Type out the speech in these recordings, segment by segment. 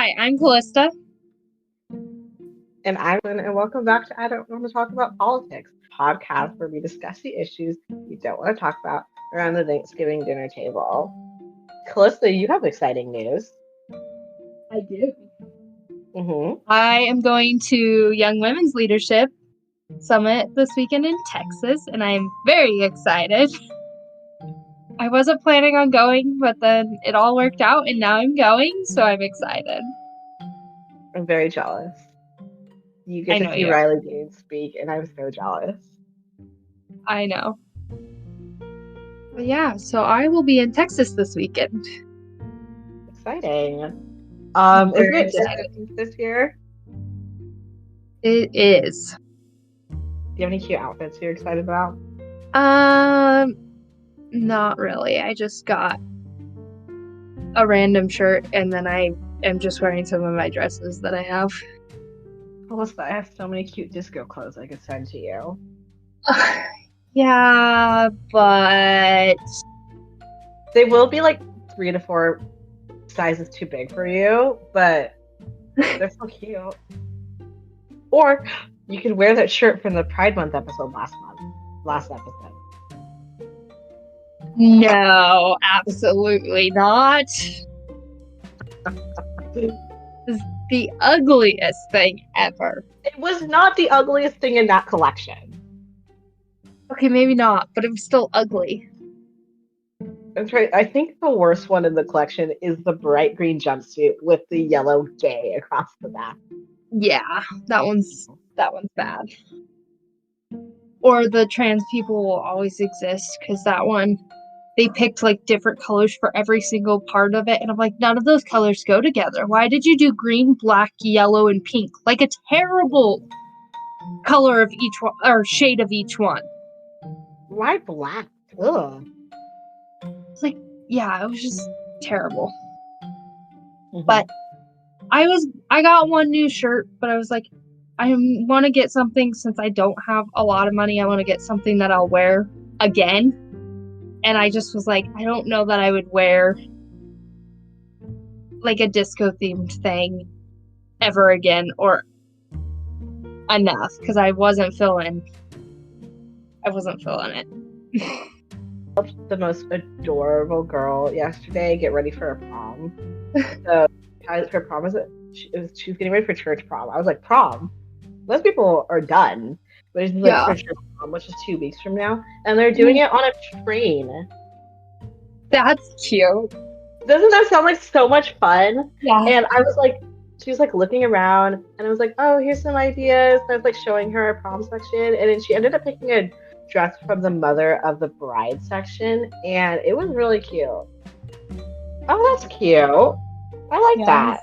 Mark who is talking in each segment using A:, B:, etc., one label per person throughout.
A: Hi, I'm Calista.
B: And I'm Lynn, and welcome back to I Don't Want to Talk About Politics, a podcast where we discuss the issues we don't want to talk about around the Thanksgiving dinner table. Calista, you have exciting news.
A: I do.
B: Mm-hmm.
A: I am going to Young Women's Leadership Summit this weekend in Texas, and I'm very excited. I wasn't planning on going, but then it all worked out, and now I'm going, so I'm excited.
B: I'm very jealous. You
A: I
B: get to
A: know
B: see
A: you are.
B: Riley Dean speak, and I'm so jealous.
A: I know. But yeah, so I will be in Texas this weekend.
B: Exciting. Isn't
A: Very
B: it
A: excited.
B: this year?
A: It is.
B: Do you have any cute outfits you're excited about?
A: Not really. I just got a random shirt, and then I am just wearing some of my dresses that I have.
B: Calista, I have so many cute disco clothes I could send to you.
A: Yeah, but
B: They will be like 3 to 4 sizes too big for you, but they're so cute. Or you could wear that shirt from the Pride Month episode last episode.
A: no, absolutely not. This is the ugliest thing ever.
B: It was not the ugliest thing in that collection.
A: Okay, maybe not, but it was still ugly.
B: That's right. I think the worst one in the collection is the bright green jumpsuit with the yellow gay across the back.
A: Yeah, that one's bad. Or the trans people will always exist, because that one, they picked like different colors for every single part of it, and I'm like, none of those colors go together. Why did you do green, black, yellow, and pink? Like a terrible color of each one, or shade of each one.
B: Why black? Ugh.
A: It's like, yeah, it was just terrible.
B: Mm-hmm.
A: But I got one new shirt, but I was like, I want to get something since I don't have a lot of money. I want to get something that I'll wear again. And I just was like, I don't know that I would wear like a disco themed thing ever again or enough, because I wasn't feeling it.
B: The most adorable girl yesterday get ready for a prom. So her prom was she was getting ready for church prom. I was like, prom? Most people are done, but it's like for church prom, which is 2 weeks from now, and they're doing it on a train.
A: That's cute.
B: Doesn't that sound like so much fun?
A: Yeah.
B: And I was like, she was like looking around, and I was like, oh, here's some ideas. And I was like showing her a prom section, and then she ended up picking a dress from the mother of the bride section, and it was really cute. Oh, that's cute. I like that.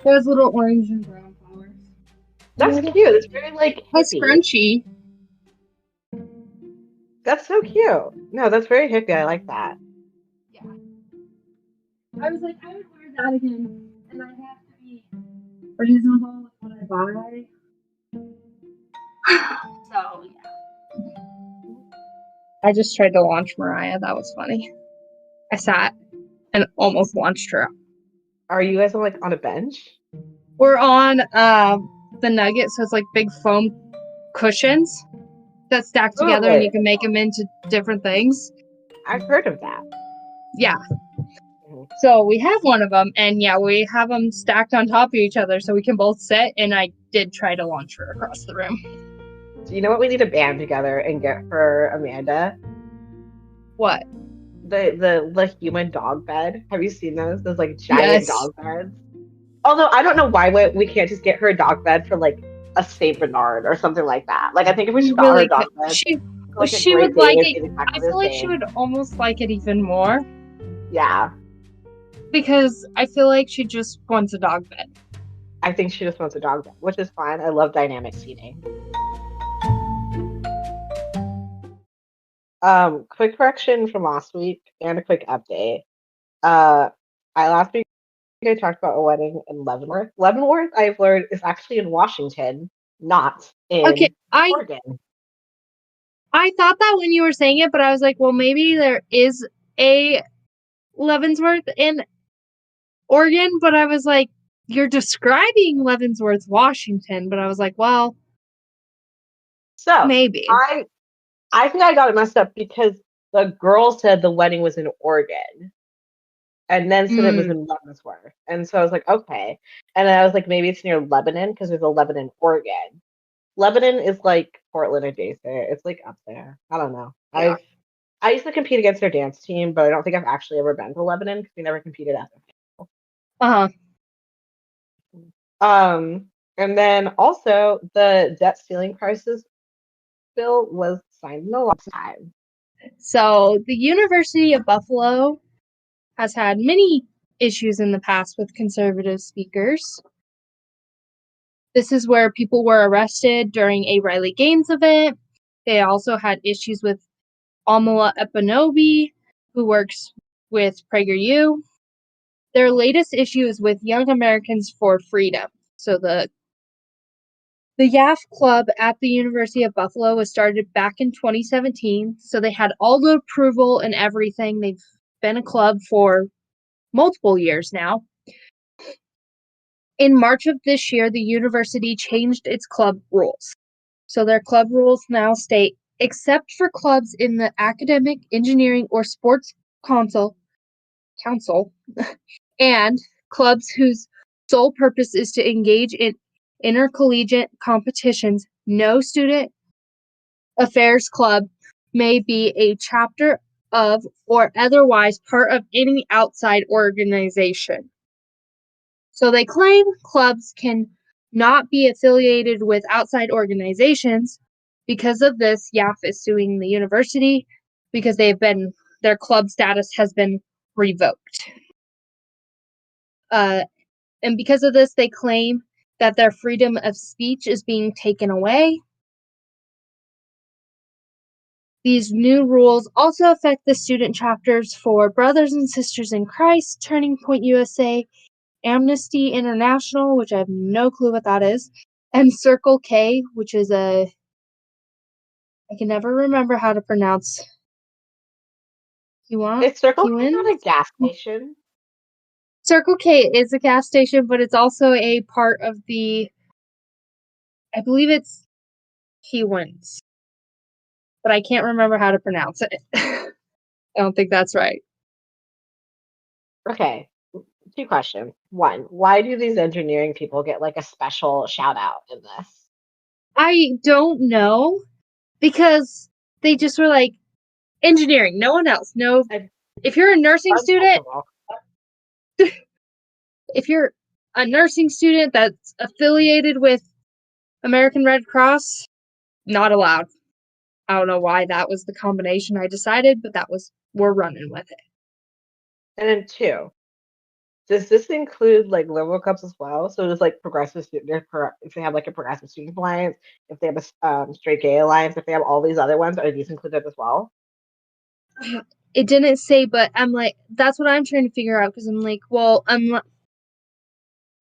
A: There's little orange and brown flowers.
B: That's cute. It's very like
A: That's scrunchy.
B: That's so cute. No, that's very hippie. I like that.
A: Yeah. I was like, I would wear that again, and I have to be reasonable with what I buy. So yeah. I just tried to launch Mariah. That was funny. I sat and almost launched her.
B: Are you guys like on a bench?
A: We're on the Nugget, so it's like big foam cushions that stack together, and you can make them into different things.
B: I've heard of that.
A: Yeah. Mm-hmm. So we have one of them, and yeah, we have them stacked on top of each other so we can both sit, and I did try to launch her across the room.
B: Do you know what we need to band together and get for Amanda?
A: What?
B: The human dog bed. Have you seen those? Those like giant dog beds? Although I don't know why we can't just get her a dog bed for like a Saint Bernard or something like that. Like I think if we just got her a dog bed,
A: she would like it. I feel like she would almost like it even more.
B: Yeah.
A: Because I feel like she just wants a dog bed.
B: I think she just wants a dog bed, which is fine. I love dynamic seating. Quick correction from last week and a quick update. Last week I talked about a wedding in Leavenworth. Leavenworth, I've learned, is actually in Washington, not in Oregon.
A: I thought that when you were saying it, but I was like, well, maybe there is a Leavenworth in Oregon, but I was like, you're describing Leavenworth, Washington, but I was like, well,
B: So
A: maybe.
B: I think I got it messed up because the girl said the wedding was in Oregon and then said it was in Leavenworth. And so I was like, okay. And then I was like, maybe it's near Lebanon because there's a Lebanon, Oregon. Lebanon is like Portland adjacent. It's like up there. I don't know.
A: Yeah.
B: I used to compete against their dance team, but I don't think I've actually ever been to Lebanon because we never competed at them.
A: Uh-huh.
B: And then also the debt ceiling crisis bill was signed in the last time.
A: So the University of Buffalo has had many issues in the past with conservative speakers. This is where people were arrested during a Riley Gaines event. They also had issues with Amala Epinobi, who works with PragerU. Their latest issue is with Young Americans for Freedom. So the YAF Club at the University of Buffalo was started back in 2017. So they had all the approval and everything. They've been a club for multiple years now. In March of this year, the university changed its club rules. So their club rules now state, except for clubs in the academic, engineering, or sports council, and clubs whose sole purpose is to engage in intercollegiate competitions, no student affairs club may be a chapter of or otherwise part of any outside organization. So they claim clubs can not be affiliated with outside organizations. Because of this, YAF is suing the university because their club status has been revoked. And because of this, they claim that their freedom of speech is being taken away. These new rules also affect the student chapters for Brothers and Sisters in Christ, Turning Point USA, Amnesty International, which I have no clue what that is, and Circle K, which is I can never remember how to pronounce.
B: Is Circle K not a gas station?
A: Circle K is a gas station, but it's also a part of I believe it's Kiwins, but I can't remember how to pronounce it. I don't think that's right.
B: Okay, 2 questions. One, why do these engineering people get like a special shout out in this?
A: I don't know, because they just were like, engineering, no one else. No, if you're a nursing student, that's affiliated with American Red Cross, not allowed. I don't know why that was the combination I decided, but we're running with it.
B: And then 2, does this include like liberal clubs as well? So does like progressive student, if they have like a progressive student alliance, if they have a straight gay alliance, if they have all these other ones, are these included as well?
A: It didn't say, but I'm like, that's what I'm trying to figure out, because I'm like, well,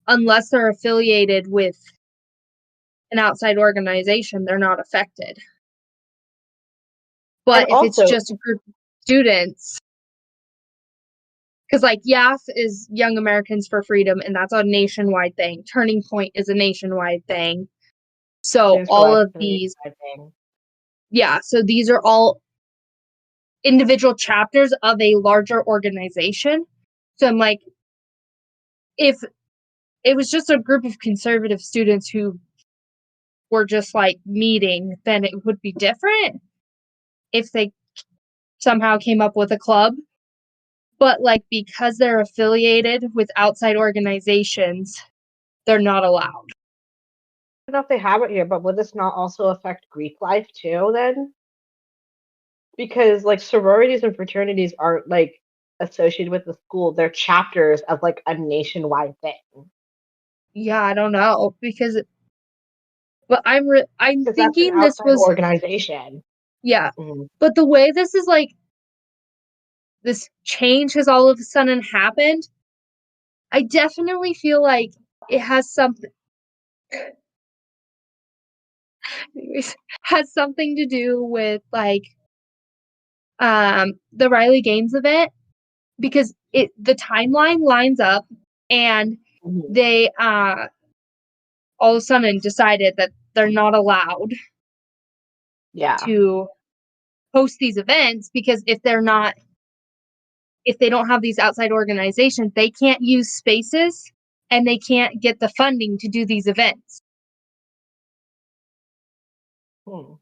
A: unless they're affiliated with an outside organization, they're not affected. But
B: and
A: if
B: also,
A: it's just a group of students, because like YAF is Young Americans for Freedom, and that's a nationwide thing. Turning Point is a nationwide thing. So all of these, so these are all individual chapters of a larger organization. So I'm like, if it was just a group of conservative students who were just like meeting, then it would be different if they somehow came up with a club. But like, because they're affiliated with outside organizations, they're not allowed.
B: I don't know if they have it here, but would this not also affect Greek life too then? Because like sororities and fraternities aren't like associated with the school, they're chapters of like a nationwide thing.
A: Yeah, I don't know, but I'm thinking
B: that's
A: this
B: an outside
A: was,
B: organization.
A: yeah.
B: Mm-hmm.
A: But the way this is like, this change has all of a sudden happened, I definitely feel like it has something to do with like the Riley Gaines event, because the timeline lines up, and they all of a sudden decided that they're not allowed to host these events because if they don't have these outside organizations, they can't use spaces and they can't get the funding to do these events. So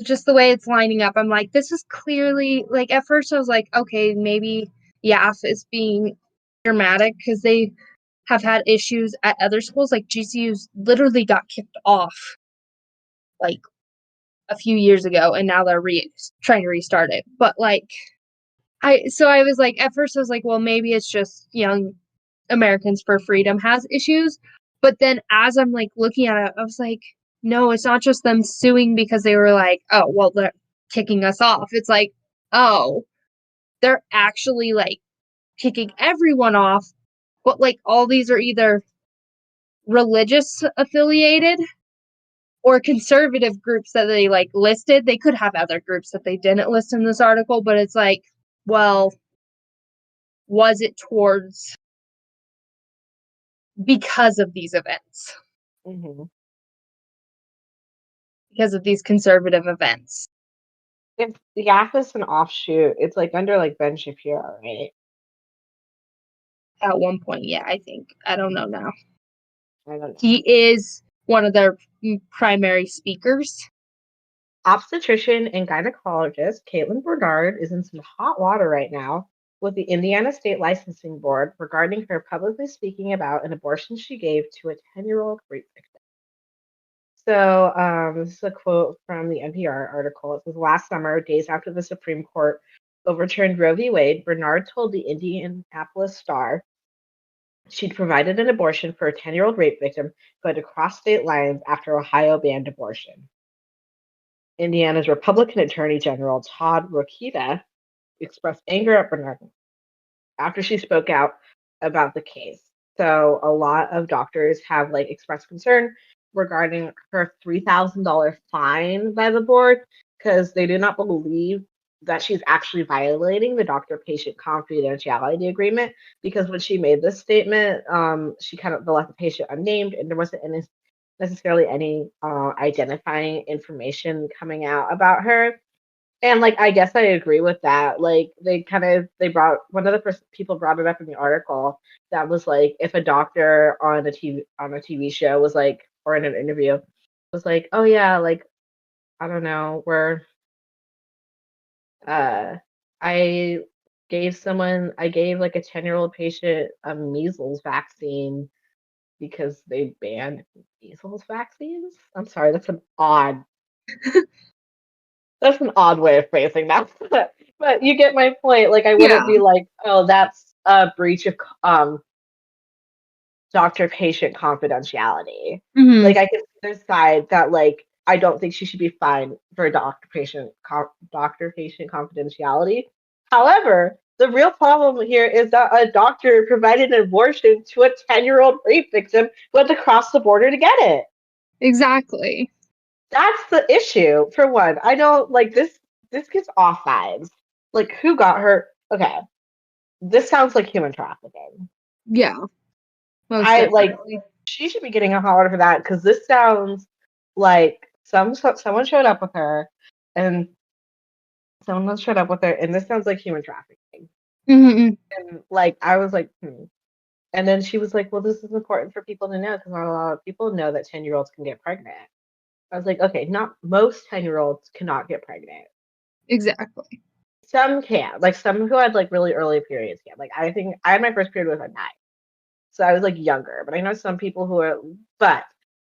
A: just the way it's lining up, I'm like, this is clearly, like, at first I was like, okay, maybe YAF is being dramatic because they have had issues at other schools. Like, GCU's literally got kicked off, like, a few years ago, and now they're trying to restart it. But, like, I was like, at first I was like, well, maybe it's just Young Americans for Freedom has issues. But then as I'm, like, looking at it, I was like, no, it's not just them suing because they were like, oh, well, they're kicking us off. It's like, oh, they're actually, like, kicking everyone off. But, like, all these are either religious affiliated or conservative groups that they, like, listed. They could have other groups that they didn't list in this article, but it's like, well, was it towards because of these events? Because of these conservative events.
B: If the YAF is an offshoot, it's like under like Ben Shapiro, right?
A: At one point, yeah, I think. I don't know now.
B: I don't know.
A: He is one of their primary speakers.
B: Obstetrician and gynecologist Caitlin Bernard is in some hot water right now with the Indiana State Licensing Board regarding her publicly speaking about an abortion she gave to a 10-year-old rape victim. So this is a quote from the NPR article. It says, last summer, days after the Supreme Court overturned Roe v. Wade, Bernard told the Indianapolis Star she'd provided an abortion for a 10-year-old rape victim who had to cross state lines after Ohio banned abortion. Indiana's Republican Attorney General Todd Rokita expressed anger at Bernard after she spoke out about the case. So a lot of doctors have like expressed concern regarding her $3,000 fine by the board because they do not believe that she's actually violating the doctor-patient confidentiality agreement, because when she made this statement, she kind of left the patient unnamed and there wasn't necessarily any identifying information coming out about her. And like, I guess I agree with that. Like, they brought one of the people brought it up in the article that was like, if a doctor on a TV show was like, or in an interview was like, oh yeah, like, I don't know, where I gave like a 10-year-old patient a measles vaccine because they banned measles vaccines. I'm sorry, that's an odd way of phrasing that. But you get my point. Like, I wouldn't be like, oh, that's a breach of doctor-patient confidentiality. Like, I can see their side that, like, I don't think she should be fined for doctor-patient confidentiality. However, the real problem here is that a doctor provided an abortion to a 10-year-old rape victim who had to cross the border to get it.
A: Exactly.
B: That's the issue. For one, I don't like this. This gives off vibes. Like, who got her? Okay, this sounds like human trafficking.
A: Yeah.
B: Like, she should be getting a hot water for that, because this sounds like someone showed up with her, and someone else showed up with her, and this sounds like human trafficking. And like, I was like, And then she was like, well, this is important for people to know because not a lot of people know that 10-year-olds can get pregnant. I was like, okay, not most 10-year-olds cannot get pregnant.
A: Exactly.
B: Some can, like some who had like really early periods can. Like, I think I had my first period was at 9, so I was like younger. But I know some people who are, but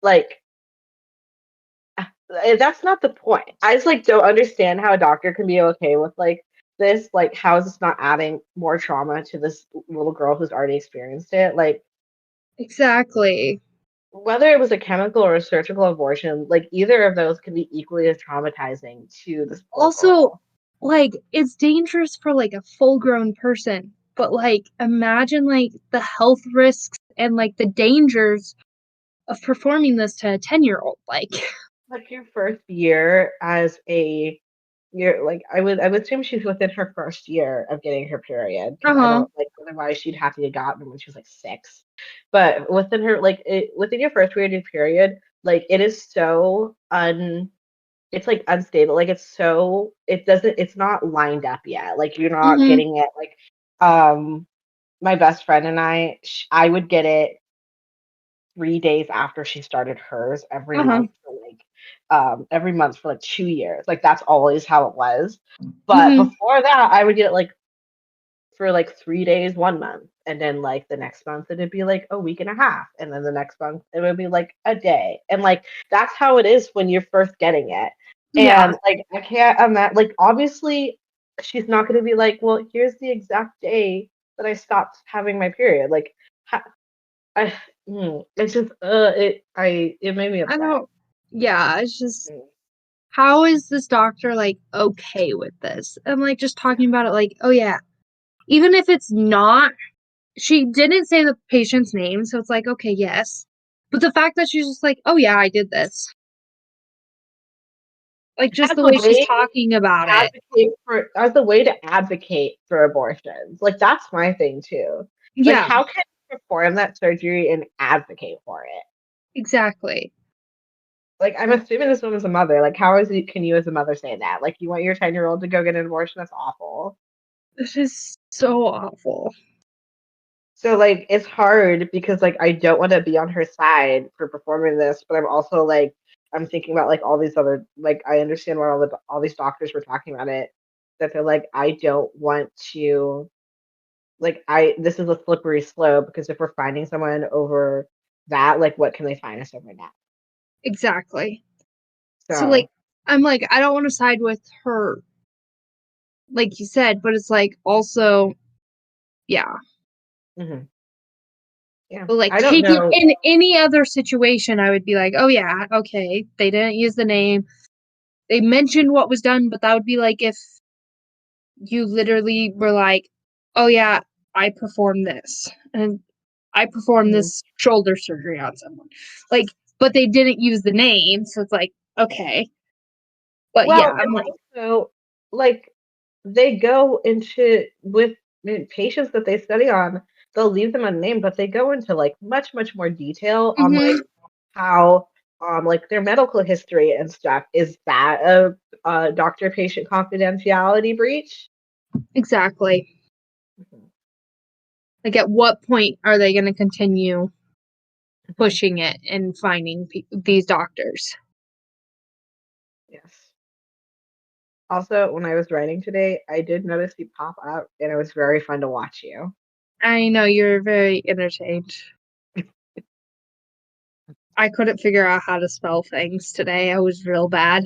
B: like that's not the point. I just like don't understand how a doctor can be okay with like this. Like, how is this not adding more trauma to this little girl who's already experienced it? Like,
A: exactly.
B: Whether it was a chemical or a surgical abortion, like either of those can be equally as traumatizing to this
A: Also,
B: girl.
A: like, it's dangerous for like a full-grown person, but like, imagine like the health risks and like the dangers of performing this to a 10-year-old. Like
B: Your first year as like I would assume she's within her first year of getting her period. I don't like reason why she'd have to get gotten when she was like 6. But within her within your first period, like it is so it's like unstable. Like it's not lined up yet. Like you're not
A: Mm-hmm.
B: getting it like my best friend and I would get it 3 days after she started hers
A: Uh-huh.
B: every month for like 2 years. Like that's always how it was. But
A: Mm-hmm.
B: before that, I would get it like for like 3 days 1 month, and then like the next month it'd be like a week and a half, and then the next month it would be like a day, and like that's how it is when you're first getting it.
A: Yeah.
B: And like I can't imagine, like obviously she's not going to be like, well, here's the exact day that I stopped having my period. Like I, it's just it made me
A: I
B: upset.
A: don't. Yeah, it's just
B: Mm.
A: how is this doctor like okay with this? And like just talking about it like, oh yeah, even if it's not, she didn't say the patient's name, so it's like, okay, yes. But the fact that she's just like, oh yeah, I did this. Like just
B: As
A: the
B: a
A: way she's
B: way
A: talking about it.
B: as a way to advocate for abortions. Like that's my thing too. Like
A: Yeah,
B: how can you perform that surgery and advocate for it?
A: exactly.
B: Like I'm assuming this woman's a mother. Like how can you as a mother say that? Like you want your 10-year-old to go get an abortion? That's awful.
A: This is so awful.
B: So like it's hard because like I don't want to be on her side for performing this, but I'm also like I'm thinking about like all these other like I understand why all these doctors were talking about it, that they're like I don't want to like I this is a slippery slope because if we're finding someone over that, like what can they find us over that?
A: Exactly. So like
B: So
A: I'm like, I don't want to side with her, like you said, but it's like also, yeah.
B: mhm. Yeah,
A: But like
B: I don't
A: taking
B: know.
A: in any other situation, I would be like, oh yeah, okay. They didn't use the name. They mentioned what was done, but that would be like if you literally were like, oh yeah, I performed this. And I performed
B: Mhm.
A: this shoulder surgery on someone. Like, but they didn't use the name, so it's like, okay. But yeah,
B: Well,
A: I'm
B: and
A: like,
B: also like they go into with patients that they study on, they'll leave them unnamed, but they go into like much more detail on like
A: mhm,
B: how like their medical history and stuff. Is that a doctor patient confidentiality breach?
A: exactly.
B: Mhm.
A: Like, at what point are they going to continue
B: Mhm.
A: pushing it and finding these doctors?
B: Yes. Also, when I was writing today, I did notice you pop up, and it was very fun to watch you.
A: I know you're very entertained. I couldn't figure out how to spell things today. I was real bad.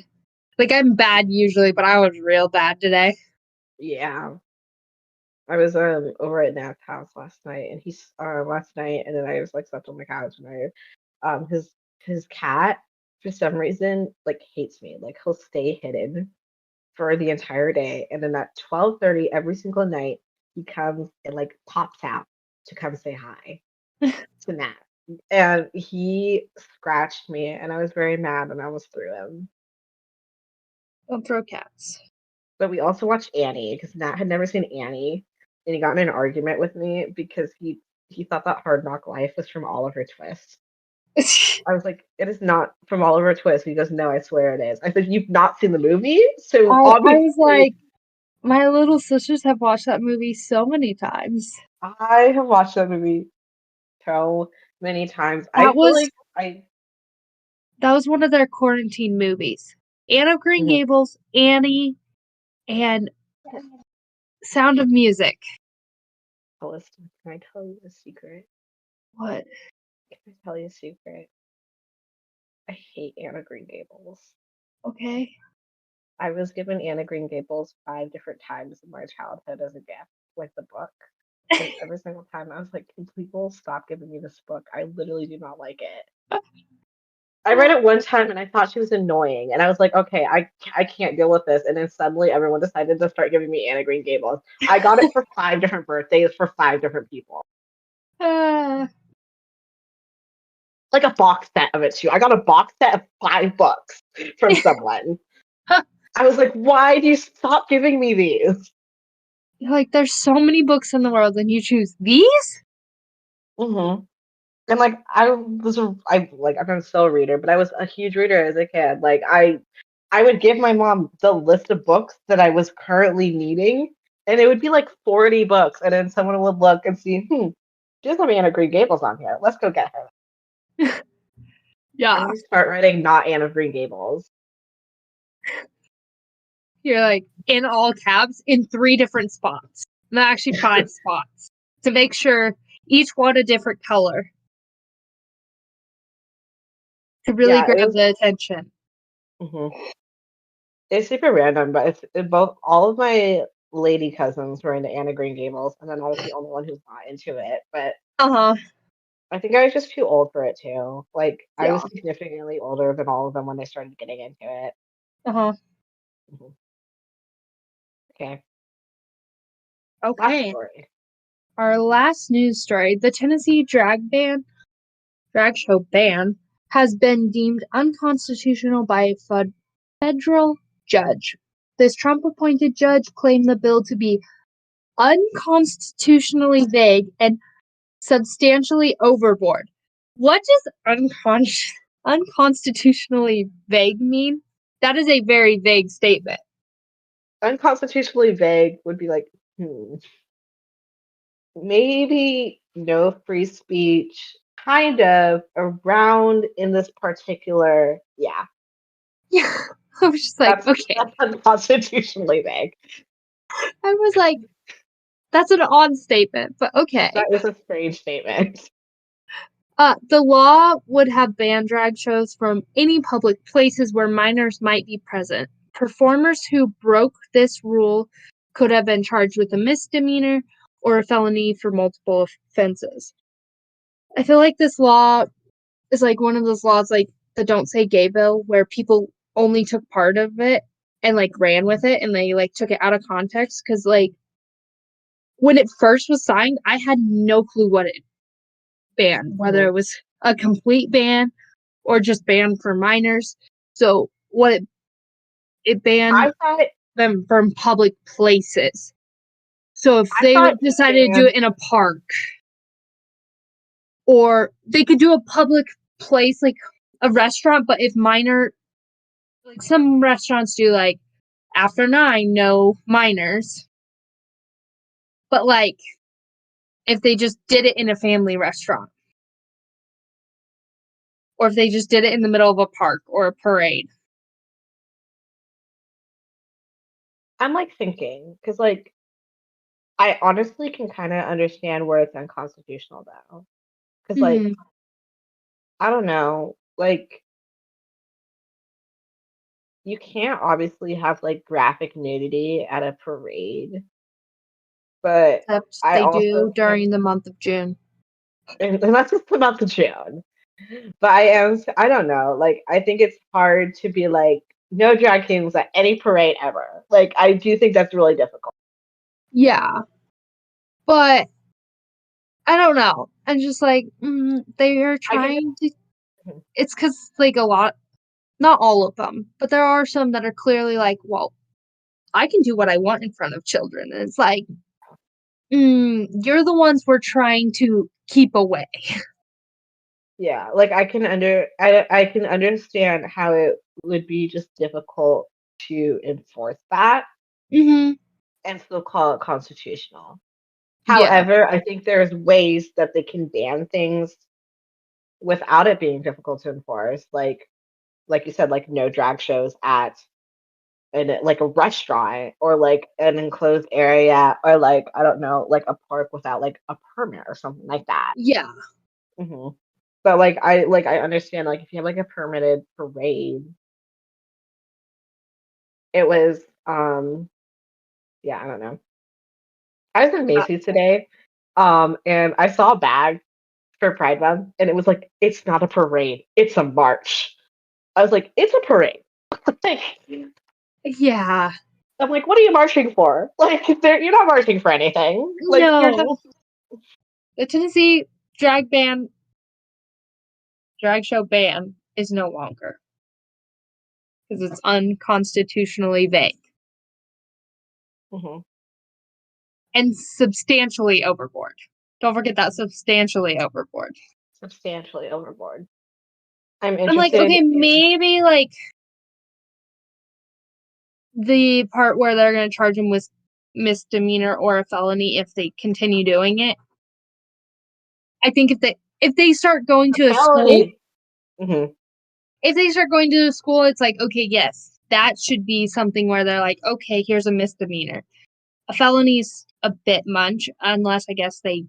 A: Like, I'm bad usually, but I was real bad today.
B: Yeah. I was over at Nat's house last night, and he's last night, and then I was like slept on the couch, and I his cat for some reason like hates me. Like he'll stay hidden for the entire day, and then at 12:30 every single night he comes and like pops out to come say hi to Nat, and he scratched me, and I was very mad, and I almost threw him.
A: Don't throw cats.
B: But we also watched Annie because Nat had never seen Annie, and he got in an argument with me because he thought that Hard Knock Life was from Oliver Twist. I was like, it is not from Oliver Twist. He goes, no, I swear it is. I said, you've not seen the movie, so
A: I was
B: obviously.
A: like, my little sisters have watched that movie so many times.
B: I have watched that movie so many times. I
A: That
B: feel
A: was
B: like I.
A: that was one of their quarantine movies. Anne of Green
B: Mhm.
A: Gables, Annie, and Sound of Music.
B: Calista, can I tell you a secret?
A: What?
B: Can I tell you a secret? I hate Anna Green Gables.
A: Okay.
B: I was given Anna Green Gables 5 different times in my childhood as a gift, like the book. And every single time I was like, can people stop giving me this book? I literally do not like it. I read it one time and I thought she was annoying. And I was like, okay, I can't deal with this. And then suddenly everyone decided to start giving me Anna Green Gables. I got it for 5 different birthdays for 5 different people.
A: Uh,
B: Like a box set of it too. I got a box set of 5 books from someone. I was like, why do you stop giving me these?
A: Like, there's so many books in the world, and you choose these?
B: Mm-hmm. And like I'm a slow reader, but I was a huge reader as a kid. Like I would give my mom the list of books that I was currently needing, and it would be like 40 books, and then someone would look and see, she doesn't have Anne of Green Gables on here. Let's go get her.
A: Yeah.
B: And we start writing not Anne of Green Gables.
A: You're like, in all caps, in 3 different spots. No, actually 5 spots. To make sure each one a different color. To really
B: Yeah, it
A: grab
B: was.
A: the attention.
B: Mhm. It's super random, but both all of my lady cousins were into Anne of Green Gables, and then I was the only one who's not into it. But
A: Uh-huh.
B: I think I was just too old for it too. Like I
A: Yeah.
B: was significantly older than all of them when they started getting into it.
A: Uh-huh.
B: Mhm. Okay, last
A: Okay.
B: story.
A: Our last news story. The Tennessee drag show ban has been deemed unconstitutional by a federal judge. This Trump-appointed judge claimed the bill to be unconstitutionally vague and substantially overboard. What does unconstitutionally vague mean? That is a very vague statement.
B: Unconstitutionally vague would be like, maybe no free speech, kind of around in this particular, yeah.
A: Yeah. I was just like,
B: That's
A: okay.
B: that's unconstitutionally vague.
A: I was like, that's an odd statement, but okay.
B: That is a strange statement.
A: The law would have banned drag shows from any public places where minors might be present. Performers who broke this rule could have been charged with a misdemeanor or a felony for multiple offenses. I feel like this law is like one of those laws like the Don't Say Gay bill where people only took part of it and like ran with it and they like took it out of context because like when it first was signed, I had no clue what it banned, whether
B: Mhm.
A: it was a complete ban or just banned for minors. So what it banned
B: I thought
A: them from public places. So if
B: I
A: they
B: thought it
A: decided to do
B: banned.
A: it in a park, or they could do a public place like a restaurant, but if minor, like some restaurants do, like after 9, no minors. But like if they just did it in a family restaurant, or if they just did it in the middle of a park or a parade.
B: I'm like thinking because like I honestly can kind of understand where it's unconstitutional though. Because like
A: Mm-hmm.
B: I don't know, like you can't obviously have like graphic nudity at a parade, but
A: Except
B: I
A: they
B: also
A: do
B: can't,
A: during the month of June.
B: and that's just about the June. But I don't know, like I think it's hard to be like no drag kings at any parade ever. Like I do think that's really difficult.
A: Yeah, but I don't know. I'm just like, they are
B: I can.
A: trying to. It's because, like, a lot, not all of them, but there are some that are clearly like, well, I can do what I want in front of children. And it's like, you're the ones we're trying to keep away.
B: Yeah, like I can understand how it would be just difficult to enforce that
A: Mm-hmm.
B: and still call it constitutional.
A: Yeah.
B: However, I think there's ways that they can ban things without it being difficult to enforce. Like you said, like no drag shows at like a restaurant or like an enclosed area or like I don't know, like a park without like a permit or something like that.
A: Yeah.
B: hmm But like I understand like if you have like a permitted parade, it was yeah, I don't know. I was in
A: Uh,
B: Macy's today, and I saw a bag for Pride Month, and it was like, it's not a parade, it's a march. I was like, it's a parade. Like,
A: yeah.
B: I'm like, what are you marching for? Like, you're not marching for anything. Like, you're just.
A: No. The Tennessee drag ban, drag show ban is no longer because it's unconstitutionally vague.
B: Mhm.
A: and substantially overboard. Don't forget that substantially overboard.
B: Substantially overboard. I'm
A: I'm like,
B: interested
A: okay,
B: in
A: maybe like the part where they're going to charge him with misdemeanor or a felony if they continue doing it. I think if they start going
B: a
A: to a school,
B: felony. Mhm.
A: if they start going to a school, it's like, okay, yes, that should be something where they're like, okay, here's a misdemeanor. A felony's a bit much, unless I guess they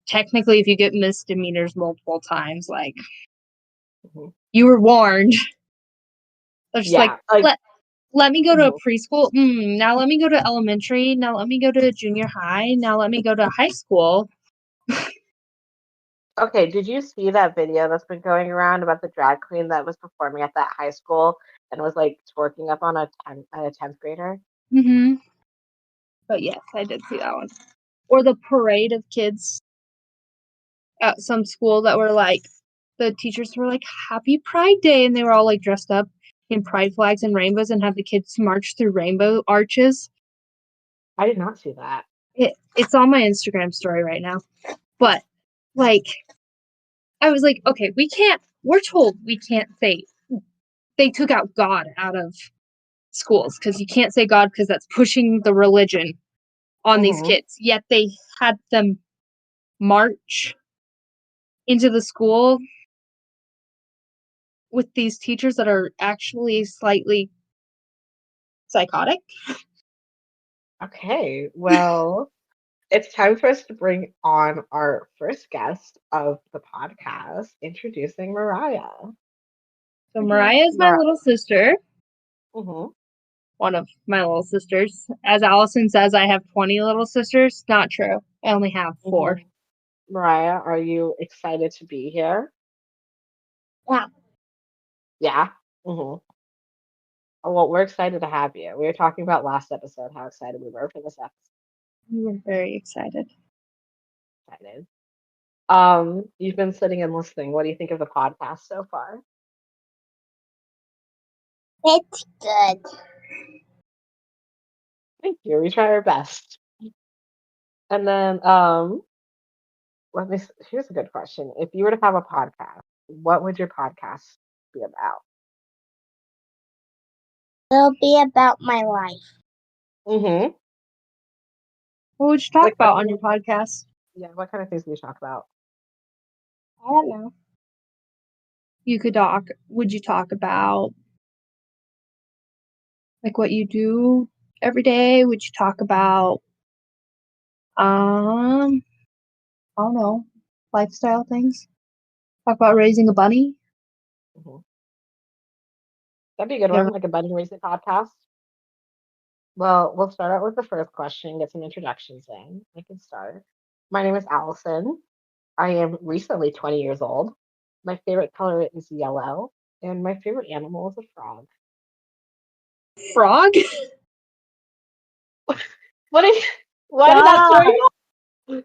A: technically, if you get misdemeanors multiple times, like
B: Mhm.
A: you were warned. They're just like,
B: Yeah, like
A: let me go to a
B: mhm.
A: preschool. Now let me go to elementary. Now let me go to junior high. Now let me go to high school.
B: Okay, did you see that video that's been going around about the drag queen that was performing at that high school and was like twerking up on a 10th grader?
A: Mm-hmm. But yes, I did see that one. Or the parade of kids at some school that were like, the teachers were like, Happy Pride Day, and they were all like dressed up in pride flags and rainbows and have the kids march through rainbow arches.
B: I did not see that.
A: It's on my Instagram story right now. But like, I was like, okay, we're told we can't say, they took out God out of schools because you can't say God because that's pushing the religion on these
B: Mhm.
A: kids. Yet they had them march into the school with these teachers that are actually slightly psychotic.
B: Okay, well, it's time for us to bring on our first guest of the podcast, introducing Mariah.
A: So Mariah is my little sister,
B: Mhm.
A: one of my little sisters. As Allison says, I have 20 little sisters. Not true. I only have 4.
B: Mhm. Mariah, are you excited to be here?
A: Wow.
B: Yeah. Mhm. Well, we're excited to have you. We were talking about last episode how excited we were for this episode.
A: We were very excited.
B: Excited. You've been sitting and listening. What do you think of the podcast so far?
A: It's good.
B: Thank you. We try our best. And then, here's a good question. If you were to have a podcast, what would your podcast be about?
A: It'll be about my life.
B: Mm-hmm.
A: What would you talk
B: Like what
A: about on
B: kind
A: your
B: of,
A: podcast?
B: yeah, what kind of things do you talk about?
A: I don't know. Would you talk about like what you do every day? Would you talk about I don't know, lifestyle things? Talk about raising a bunny?
B: Hmm. That'd be a good
A: Yeah.
B: one, like a bunny raising podcast. Well, we'll start out with the first question, get some introductions in. I can start. My name is Allison. I am recently 20 years old. My favorite color is yellow, and my favorite animal is a frog.
A: Frog?
B: What is, why did that throw
A: Stop.
B: you off?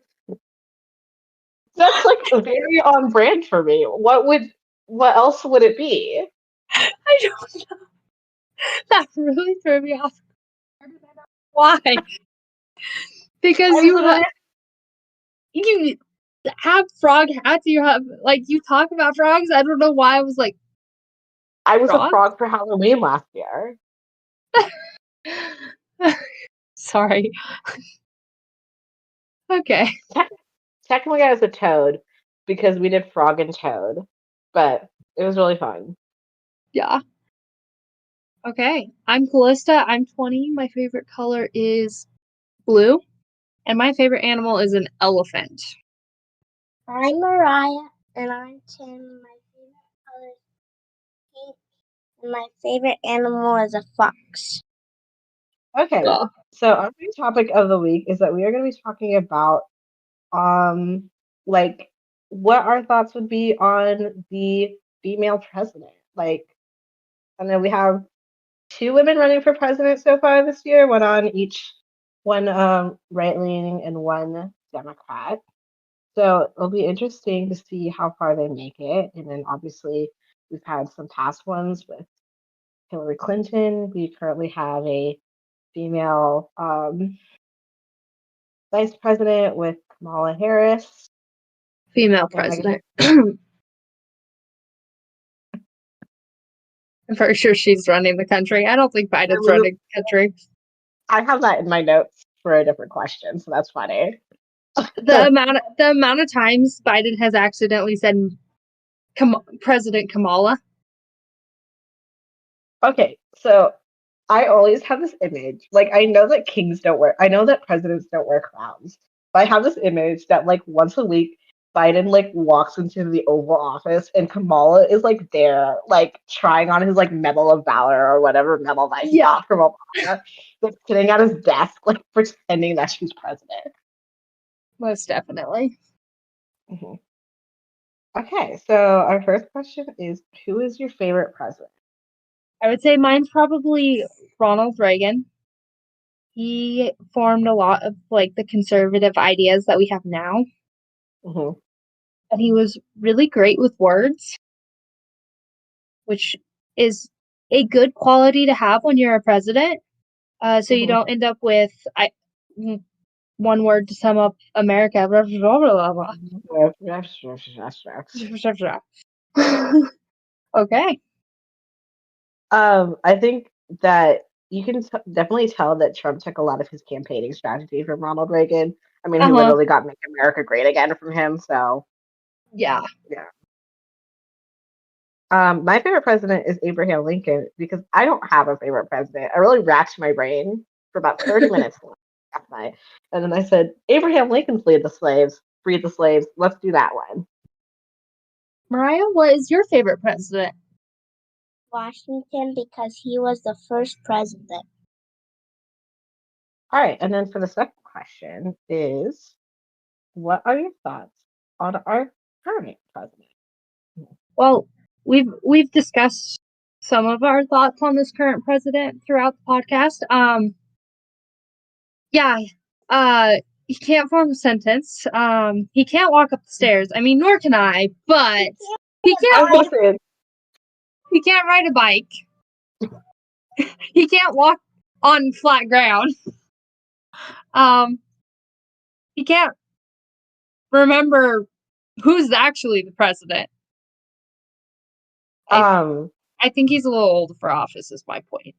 B: That's like very on brand for me. What else would it be?
A: I don't know. That really threw me off. Why? Because
B: I literally,
A: you have frog hats. You have like you talk about frogs. I don't know why I was like
B: I was a
A: frog.
B: frog for Halloween last year.
A: Sorry. Okay.
B: Tec- Technically, I was a toad because we did frog and toad, but it was really fun.
A: Yeah. Okay. I'm Calista. I'm 20. My favorite color is blue, and my favorite animal is an elephant.
C: I'm Mariah, and I'm 10. My favorite color is pink, and my favorite animal is a fox.
B: Okay,
A: Yeah.
B: so our main topic of the week is that we are going to be talking about um like what our thoughts would be on the female president. Like, I know we have 2 women running for president so far this year, one right leaning and one Democrat. So it'll be interesting to see how far they make it. And then obviously we've had some past ones with Hillary Clinton. We currently have a female Vice President with Kamala Harris.
A: Female
B: And I guess
A: president. I'm pretty sure she's running the country. I don't think Biden's running the country.
B: I have that in my notes for a different question, so that's funny.
A: The amount of times Biden has accidentally said President Kamala.
B: Okay, so I always have this image. Like, I know that I know that presidents don't wear crowns. But I have this image that, like, once a week, Biden, like, walks into the Oval Office and Kamala is, like, there, like, trying on his, like, Medal of Valor or whatever medal that he got from Obama. Like, sitting at his desk, like, pretending that she's president.
A: Most definitely.
B: Mm-hmm. Okay, so our first question is, who is your favorite president?
A: I would say mine's probably Ronald Reagan. He formed a lot of like the conservative ideas that we have now.
B: Mm-hmm.
A: And he was really great with words, which is a good quality to have when you're a president. So you don't end up with one word to sum up America. Blah, blah, blah, blah, blah. Okay.
B: I think that you can definitely tell that Trump took a lot of his campaigning strategy from Ronald Reagan. I mean, he literally got "Make America Great Again" from him. So
A: yeah.
B: My favorite president is Abraham Lincoln because I don't have a favorite president. I really racked my brain for about 30 minutes last night, and then I said, Abraham Lincoln freed the slaves. Let's do that one.
A: Mariah, what is your favorite president?
C: Washington, because he was the first president.
B: All right, and then for the second question is, what are your thoughts on our current president?
A: Well, we've discussed some of our thoughts on this current president throughout the podcast. He can't form a sentence. He can't walk up the stairs. I mean, nor can I, but he can't ride a bike. He can't walk on flat ground. He can't remember who's actually the president. I think he's a little old for office, is my point.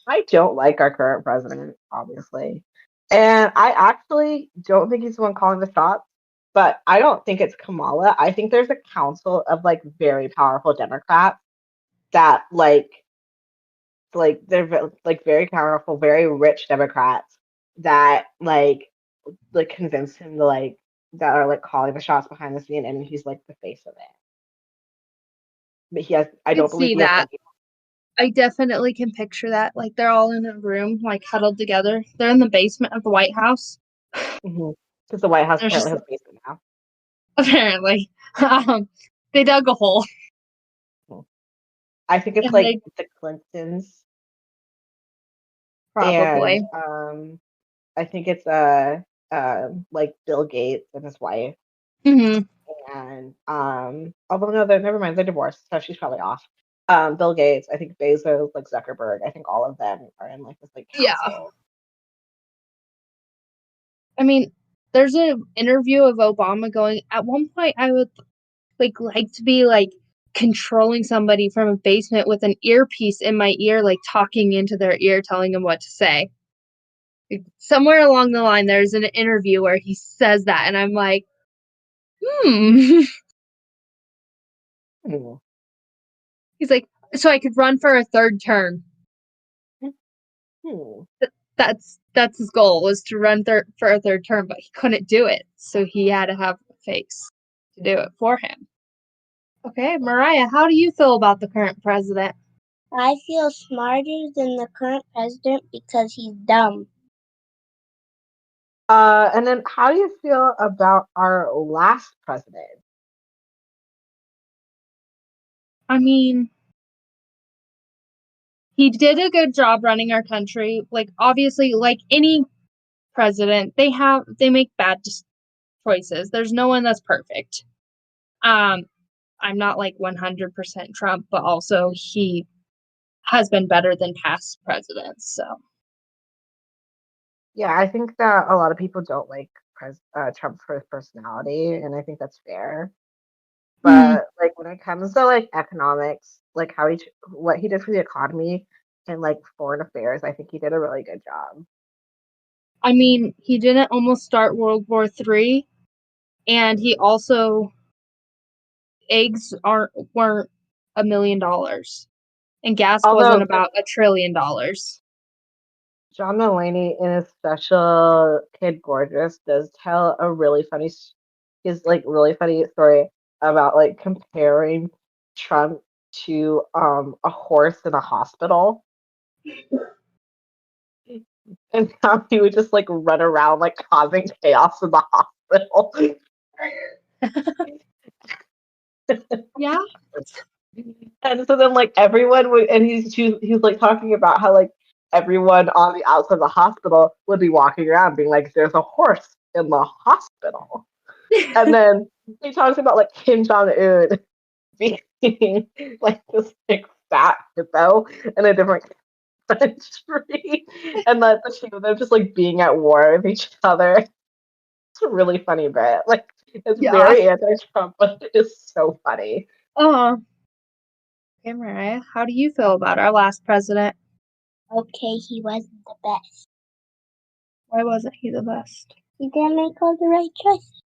B: I don't like our current president, obviously. And I actually don't think he's the one calling the shots, but I don't think it's Kamala. I think there's a council of like very powerful Democrats that like they're like very powerful, very rich Democrats that like convince him to like that are like calling the shots behind the scene, and he's like the face of it. But I don't believe
A: that. I definitely can picture that. Like they're all in a room, like huddled together. They're in the basement of the White House.
B: Because the White House apparently has a basement now.
A: Apparently, they dug a hole.
B: I think it's like the Clintons.
A: Probably.
B: And I think it's like Bill Gates and his wife.
A: Mm-hmm.
B: And although no, never mind, they're divorced, so she's probably off. Bill Gates, I think Bezos, like Zuckerberg, I think all of them are in like this like council.
A: Yeah. I mean, there's an interview of Obama going, at one point I would like to be like controlling somebody from a basement with an earpiece in my ear, like talking into their ear, telling them what to say. Somewhere along the line, there's an interview where he says that, and I'm like, He's like, so I could run for a third term. That's his goal, was to run for a third term, but he couldn't do it, so he had to have a face to do it for him. Okay, Mariah, how do you feel about the current president?
C: I feel smarter than the current president because he's dumb.
B: And then how do you feel about our last president?
A: I mean, he did a good job running our country. Like, obviously, like any president, they make bad choices. There's no one that's perfect. I'm not like 100% Trump, but also he has been better than past presidents, so.
B: Yeah, I think that a lot of people don't like Trump for his personality, and I think that's fair.
A: Hmm.
B: But like when it comes to like economics, like what he did for the economy and like foreign affairs, I think he did a really good job.
A: I mean, he didn't almost start World War III, and he also eggs weren't $1 million, and gas wasn't
B: Although
A: about $1 trillion.
B: John Mulaney in his special Kid Gorgeous does tell a really funny, his like really funny story about like comparing Trump to a horse in a hospital and how he would just like run around like causing chaos in the hospital.
A: Yeah.
B: And so then like everyone would, and he's like talking about how like everyone on the outside of the hospital would be walking around being like, "There's a horse in the hospital." And then he talks about like Kim Jong Un being like this big fat hippo in a different country, and that the two of them just like being at war with each other. It's a really funny bit. Like it's
A: Yeah.
B: very anti-Trump, but it is so funny.
A: Oh, okay, Mariah, how do you feel about our last president?
C: Okay, he wasn't the best.
A: Why wasn't he the best?
C: He didn't make all the right choices.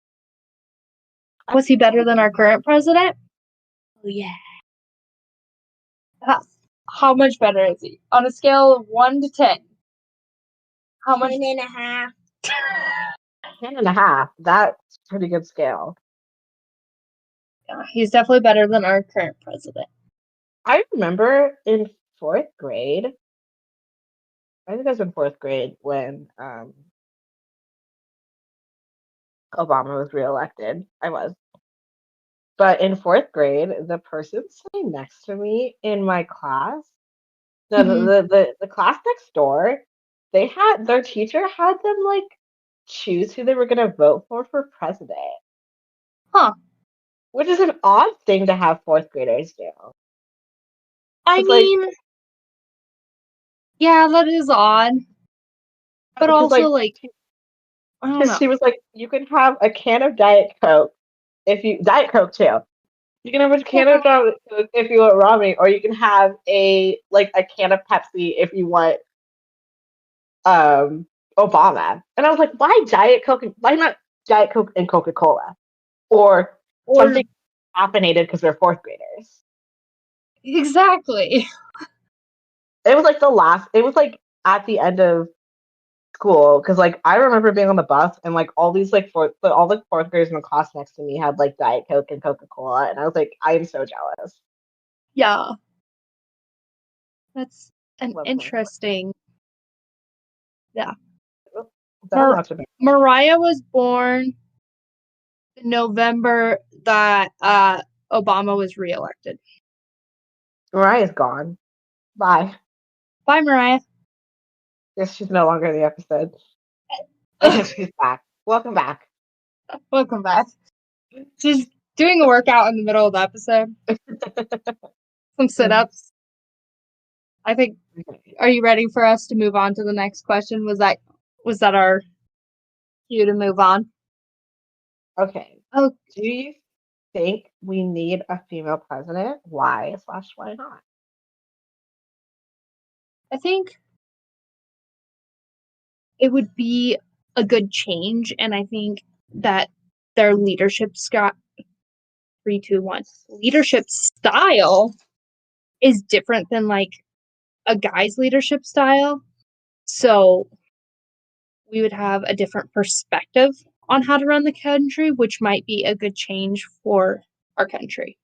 A: Was he better than our current president?
C: Oh yeah.
A: How much better is he? On a scale of 1 to 10. How much?
C: 10.5.
B: 10.5. That's a pretty good scale.
A: Yeah, he's definitely better than our current president.
B: I remember in fourth grade, I think I was in fourth grade when Obama was reelected. I was. But in fourth grade, the person sitting next to me in my class,
A: Mhm.
B: the class next door, their teacher had them like choose who they were gonna vote for president,
A: Huh.
B: which is an odd thing to have fourth graders do.
A: I
B: It's like
A: mean, yeah, that is odd. But
B: because
A: also,
B: like
A: like, I don't
B: because
A: know.
B: she was like, you can have a can of Diet Coke Diet Coke too. You can have a can of Diet Coke if you want ramen, or you can have a can of Pepsi if you want um Obama. And I was like, why Diet Coke? Why not Diet Coke and Coca Cola or
A: Or
B: something caffeinated because they're fourth graders?
A: exactly.
B: It was like the last. It was like at the end of school because like I remember being on the bus and like all these like all the fourth graders in the class next to me had like Diet Coke and Coca Cola, and I was like, I am so jealous.
A: Yeah, that's an
B: Love Coca Cola.
A: interesting. Yeah.
B: That much about
A: Mariah was born in November that Obama was reelected.
B: Mariah's gone. Bye.
A: Bye, Mariah.
B: Yes, she's no longer in the episode. She's back. Welcome back.
A: Welcome back. She's doing a workout in the middle of the episode. Some sit-ups. I think. Are you ready for us to move on to the next question? Was that our cue to move on?
B: Okay.
A: Oh,
B: Do you think we need a female president? Why/why not?
A: I think it would be a good change, and I think that their leadership 3, 2, 1. Leadership style is different than like a guy's leadership style. So we would have a different perspective on how to run the country, which might be a good change for our country.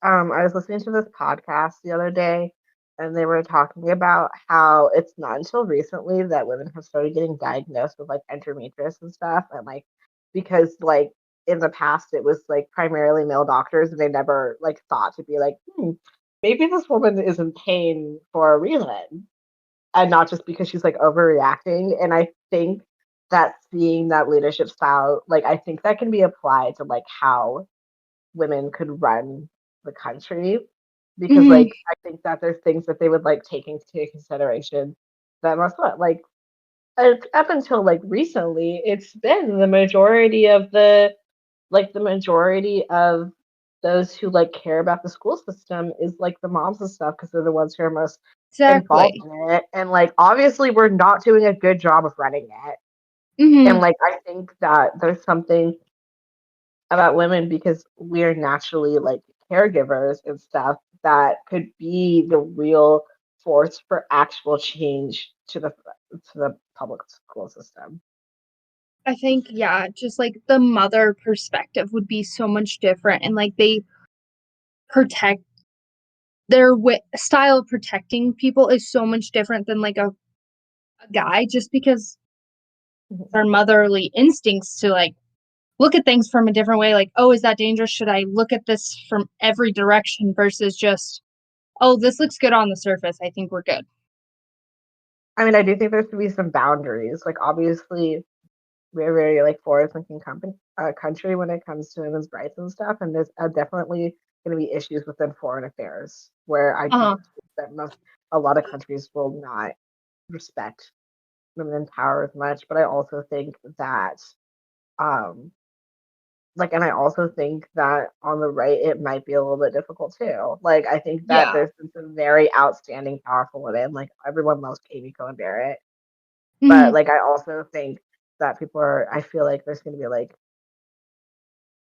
B: I was listening to this podcast the other day, and they were talking about how it's not until recently that women have started getting diagnosed with like endometriosis and stuff, and like because like in the past it was like primarily male doctors, and they never like thought to be like, maybe this woman is in pain for a reason, and not just because she's like overreacting. And I think that seeing that leadership style, like I think that can be applied to like how women could run the country because
A: Mm,
B: like I think that there's things that they would like take into consideration that must not like up until like recently, it's been the majority of the majority of those who like care about the school system is like the moms and stuff because they're the ones who are most involved
A: Exactly.
B: in it. And like obviously we're not doing a good job of running it.
A: Mm-hmm.
B: And like I think that there's something about women because we're naturally like caregivers and stuff that could be the real force for actual change to the public school system.
A: I think, yeah, just like the mother perspective would be so much different. And like they protect their style of protecting people is so much different than like a guy just because our motherly instincts to like look at things from a different way. Like, oh, is that dangerous? Should I look at this from every direction versus just, oh, this looks good on the surface. I think we're good.
B: I mean, I do think there should be some boundaries. Like, obviously, we're very like forward-thinking country when it comes to women's rights and stuff, and there's definitely going to be issues within foreign affairs where I do
A: Uh-huh.
B: think that a lot of countries will not respect women in power as much. But I also think that, um, like, and I also think that on the right it might be a little bit difficult too. Like, I think that
A: Yeah.
B: there's been some very outstanding, powerful women. Like, everyone loves Amy Coney Barrett. But
A: Mm-hmm.
B: like I also think that people are I feel like there's gonna be like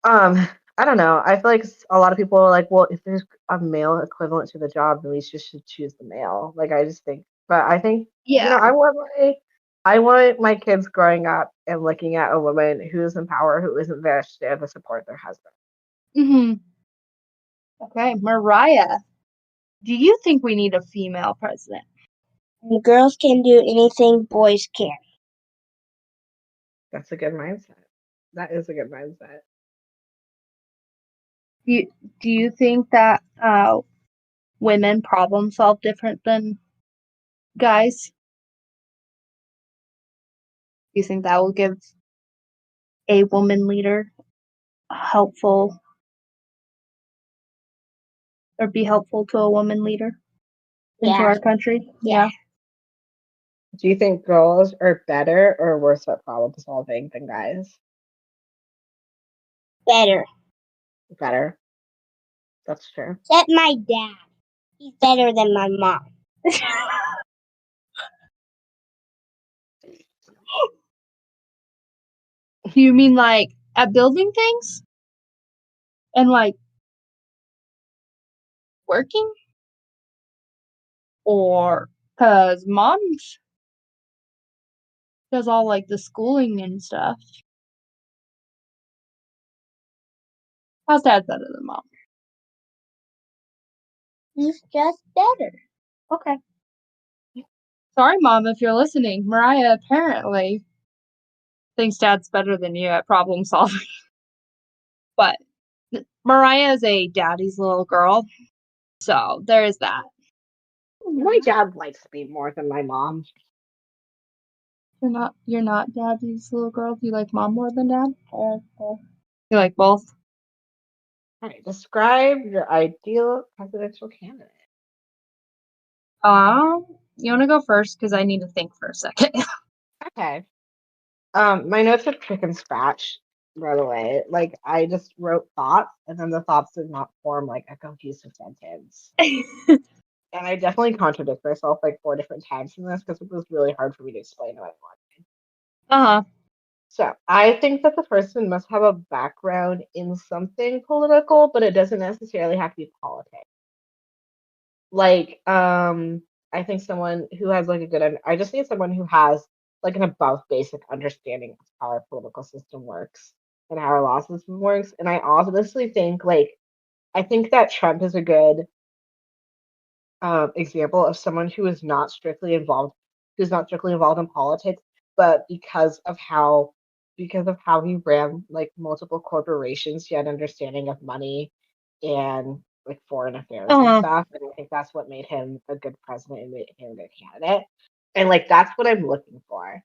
B: I don't know. I feel like a lot of people are like, well, if there's a male equivalent to the job, then we just should choose the male. Like I just think but I think,
A: Yeah.
B: I want my kids growing up and looking at a woman who's in power who isn't there to support their husband.
A: Mm-hmm. Okay. Mariah, do you think we need a female president?
C: And girls can do anything boys can.
B: That's a good mindset. That is a good mindset.
A: Do you think that women problem solve different than guys? Do you think that will give a woman leader helpful or be helpful to a woman leader into
C: Yeah.
A: our country?
C: Yeah.
B: Do you think girls are better or worse at problem solving than guys?
C: Better.
B: Better. That's true.
C: Except my dad. He's better than my mom.
A: Do you mean like at building things and like working? Or because mom does all like the schooling and stuff. How's dad better than mom?
C: He's just better.
A: Okay. Sorry, mom, if you're listening. Mariah apparently thinks dad's better than you at problem solving. But Mariah is a daddy's little girl. So there's that.
B: My dad likes me more than my mom.
A: You're not daddy's little girl. Do you like mom more than dad? You like both?
B: All right, describe your ideal presidential candidate.
A: You wanna go first? Because I need to think for a second.
B: Okay. My notes are chicken scratch, by the way. Like I just wrote thoughts and then the thoughts did not form like a cohesive sentence. And I definitely contradict myself like 4 different times in this because it was really hard for me to explain what I wanted.
A: Uh-huh.
B: So I think that the person must have a background in something political, but it doesn't necessarily have to be politics. Like, I think someone who has like a I just need someone who has like an above basic understanding of how our political system works and how our law system works. And I honestly think like I think that Trump is a good example of someone who's not strictly involved in politics, but because of how he ran like multiple corporations, he had understanding of money and like foreign affairs and
A: Uh-huh.
B: stuff. And I think that's what made him a good president and made him a good candidate. And like that's what I'm looking for.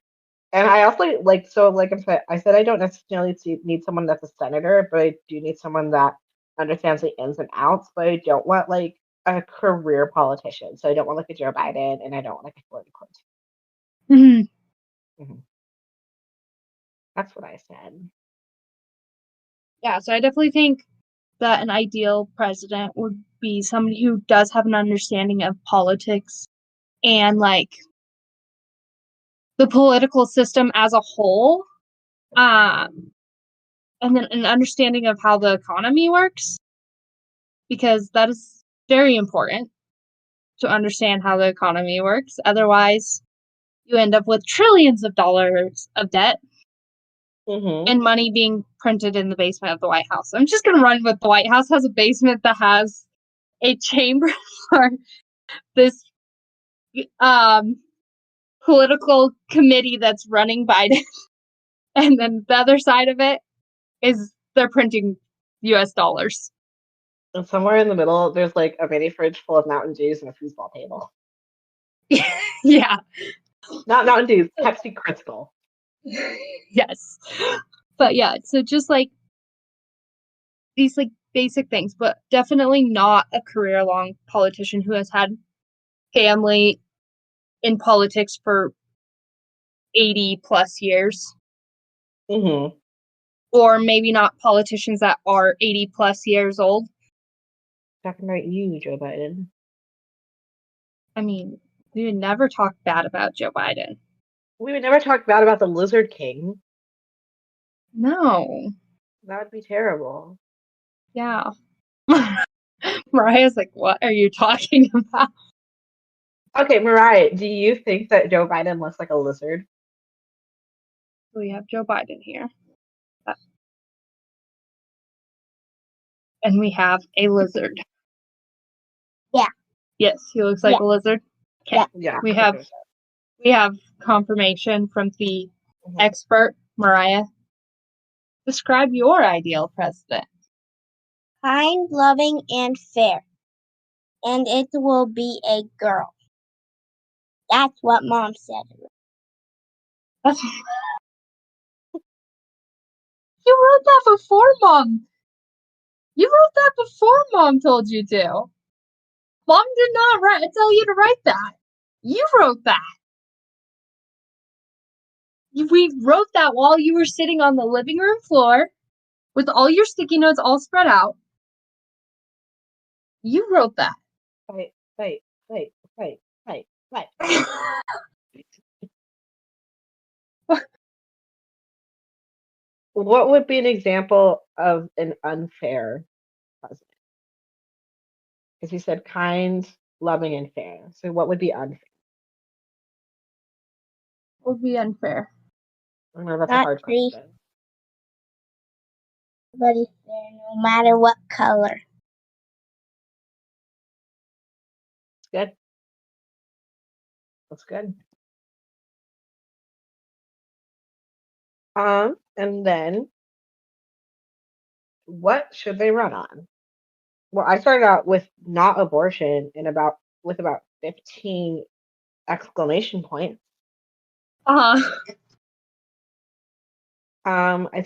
B: And I also like so like I said I don't necessarily need someone that's a senator, but I do need someone that understands the ins and outs. But I don't want like a career politician. So I don't want like a Joe Biden, and I don't want like a Hillary Clinton.
A: Mhm.
B: Mhm. That's what I said.
A: Yeah, so I definitely think that an ideal president would be somebody who does have an understanding of politics and like the political system as a whole, and then an understanding of how the economy works, because that is very important to understand how the economy works. Otherwise, you end up with trillions of dollars of debt and money being printed in the basement of the White House. I'm just going to run with the White House has a basement that has a chamber for this political committee that's running Biden. And then the other side of it is they're printing US dollars.
B: And somewhere in the middle, there's like a mini fridge full of Mountain Dews and a foosball table.
A: Yeah.
B: Not Mountain Dews, Pepsi Crystal.
A: Yes. But yeah, so just like these like basic things, but definitely not a career-long politician who has had family in politics for 80 plus years.
B: Mm-hmm.
A: Or maybe not politicians that are 80 plus years old.
B: Talking about you, Joe Biden.
A: I mean, we would never talk bad about Joe Biden.
B: We would never talk bad about the Lizard King.
A: No.
B: That would be terrible.
A: Yeah. Mariah's like, what are you talking about?
B: Okay, Mariah, do you think that Joe Biden looks like a lizard?
A: We have Joe Biden here. And we have a lizard.
C: Yeah.
A: Yes, he looks like a lizard. Okay.
B: Yeah.
A: We have confirmation from the expert, Mariah. Describe your ideal president.
C: Kind, loving, and fair. And it will be a girl. That's what Mom said.
A: You wrote that before Mom. You wrote that before Mom told you to. Mom did not tell you to write that. You wrote that. We wrote that while you were sitting on the living room floor with all your sticky notes all spread out. You wrote that.
B: Wait. What would be an example of an unfair president? Because you said kind, loving, and fair. So what would be unfair?
A: Would be unfair.
B: I know that's a
C: Not
B: hard
C: free.
B: question.
C: Everybody's fair, no matter what color.
B: It's good. That's good. And then what should they run on? Well, I started out with not abortion and with about 15 exclamation points. I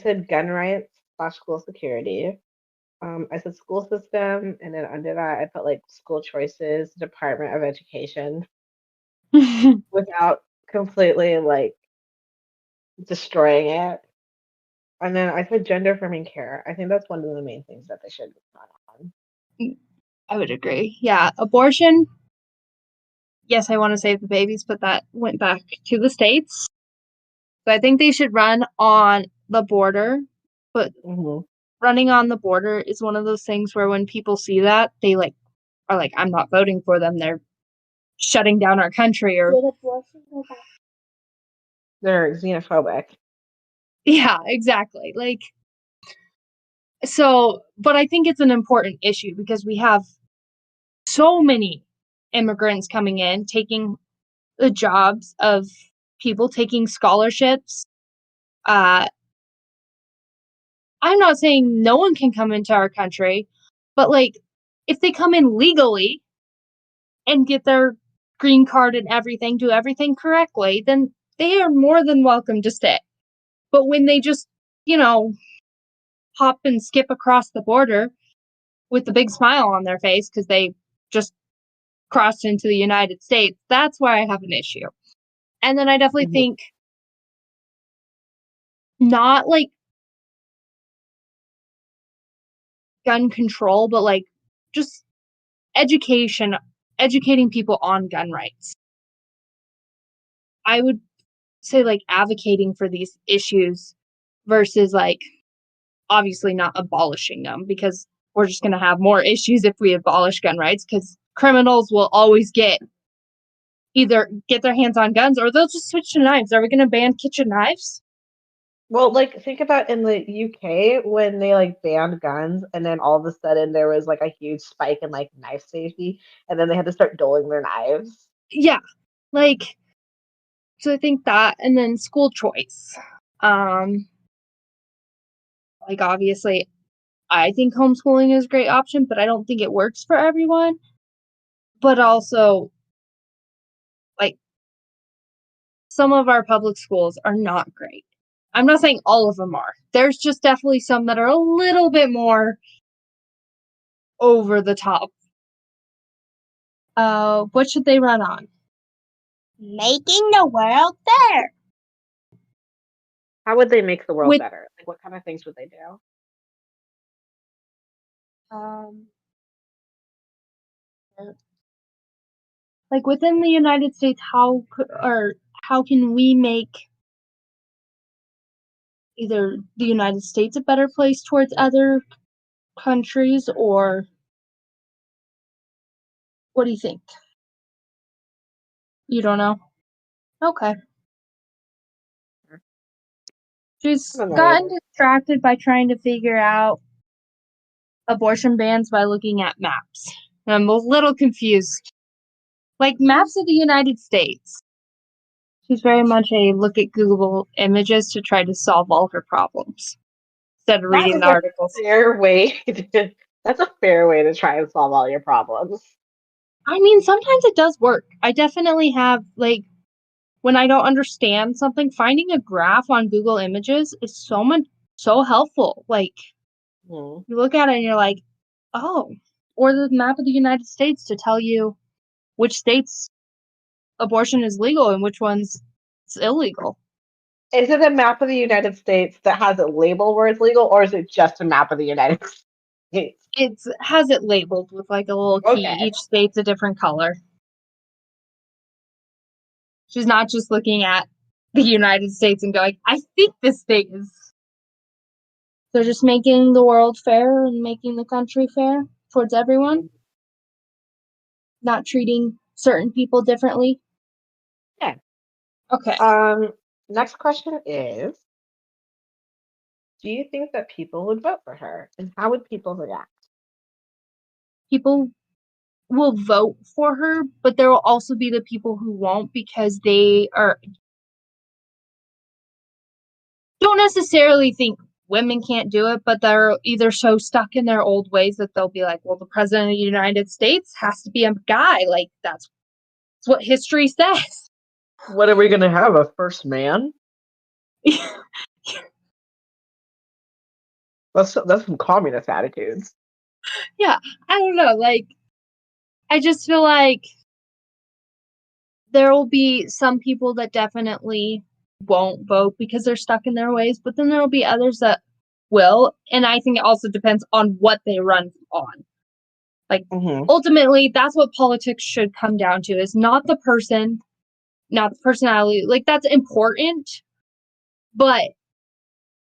B: said gun rights / school security. I said school system, and then under that I put like school choices, Department of Education, without completely like destroying it. And then I said gender affirming care. I think that's one of the main things that they should run on.
A: I would agree. Yeah, abortion. Yes, I want to save the babies, but that went back to the states. So I think they should run on the border, but running on the border is one of those things where when people see that, they like are like, I'm not voting for them. They're shutting down our country or
B: they're xenophobic.
A: Yeah, exactly. Like so, but I think it's an important issue because we have so many immigrants coming in, taking the jobs of people, taking scholarships. I'm not saying no one can come into our country, but like if they come in legally and get their green card and everything, do everything correctly, then they are more than welcome to stay. But when they just, hop and skip across the border with a big smile on their face because they just crossed into the United States, that's where I have an issue. And then I definitely think not like gun control, but like just educating people on gun rights. I would say like advocating for these issues versus like obviously not abolishing them, because we're just going to have more issues if we abolish gun rights, because criminals will always either get their hands on guns or they'll just switch to knives. Are we going to ban kitchen knives?
B: Well, like think about in the UK when they like banned guns, and then all of a sudden there was like a huge spike in like knife safety, and then they had to start dueling their knives.
A: Yeah, like, so I think that, and then school choice. Like obviously, I think homeschooling is a great option, but I don't think it works for everyone. But also, like, some of our public schools are not great. I'm not saying all of them are. There's just definitely some that are a little bit more over the top. What should they run on?
C: Making the world fair.
B: How would they make the world better? Like, what kind of things would they do?
A: Like within the United States, how can we make either the United States a better place towards other countries, or what do you think? You don't know? Okay. She's gotten distracted by trying to figure out abortion bans by looking at maps. I'm a little confused. Like maps of the United States. She's very much a look at Google images to try to solve all her problems instead of reading the articles.
B: That's a fair way to try and solve all your problems.
A: I mean, sometimes it does work. I definitely have, like, when I don't understand something, finding a graph on Google Images is so helpful. Like, you look at it and you're like, oh, or the map of the United States to tell you which states abortion is legal and which ones it's illegal.
B: Is it a map of the United States that has it labeled where it's legal, or is it just a map of the United States?
A: It has it labeled with like a little key. Okay. Each state's a different color. She's not just looking at the United States and going, I think this state is. They're just making the world fair and making the country fair towards everyone. Not treating certain people differently.
B: Yeah.
A: Okay.
B: Next question is, do you think that people would vote for her? And how would people react?
A: People will vote for her, but there will also be the people who won't, because they don't necessarily think women can't do it, but they're either so stuck in their old ways that they'll be like, well, the president of the United States has to be a guy. Like, that's what history says.
B: What are we going to have, a first man? That's some communist attitudes.
A: Yeah, I don't know. Like, I just feel like there will be some people that definitely won't vote because they're stuck in their ways, but then there will be others that will, and I think it also depends on what they run on. Like, ultimately, that's what politics should come down to, is not the person, not the personality. Like, that's important, but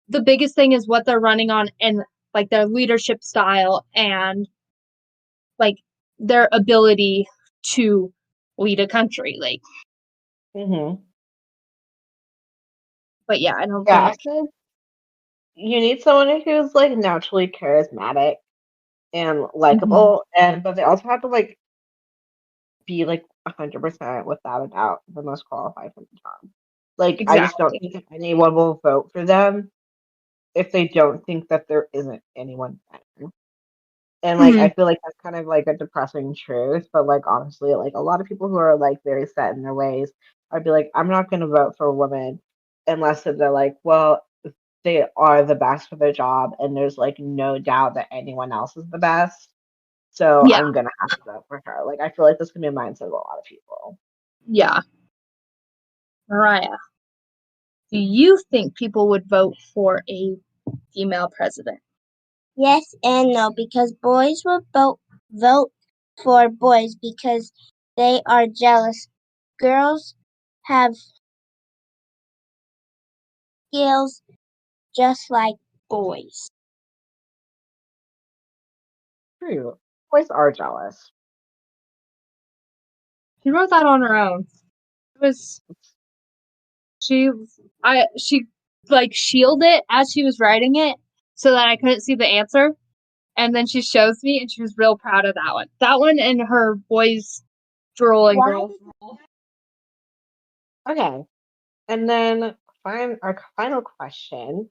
A: the biggest thing is what they're running on, and like their leadership style and like their ability to lead a country. Like, but yeah, I don't think
B: you need someone who's like naturally charismatic and likable, but they also have to like be like 100% without a doubt the most qualified for the job. Like, I just don't think that anyone will vote for them if they don't think that there isn't anyone better. And like, I feel like that's kind of like a depressing truth, but like honestly, like a lot of people who are like very set in their ways, I'd be like, I'm not gonna vote for a woman unless they're like, well, they are the best for their job and there's like no doubt that anyone else is the best. So I'm gonna have to vote for her. Like, I feel like this can be a mindset of a lot of people.
A: Yeah. Mariah, Do you think people would vote for a female president?
C: Yes and no, because boys will vote for boys because they are jealous. Girls have skills just like boys.
B: True. Boys are jealous.
A: She wrote that on her own. It was she like shielded it as she was writing it so that I couldn't see the answer. And then she shows me and she was real proud of that one. That one and her boys drool and
C: Why
A: girls
C: did-
A: drool.
B: Okay. And then our final question.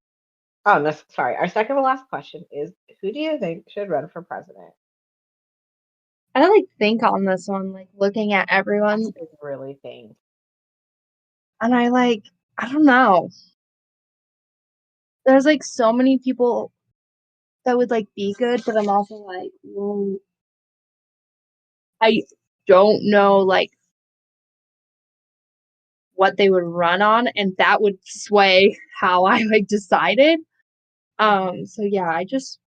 B: Oh, no, sorry. Our second to last question is, who do you think should run for president?
A: I like think on this one, like looking at everyone,
B: I really think.
A: and I don't know. There's like so many people that would like be good, but I'm also like, I don't know like what they would run on, and that would sway how I like decided. So yeah, I just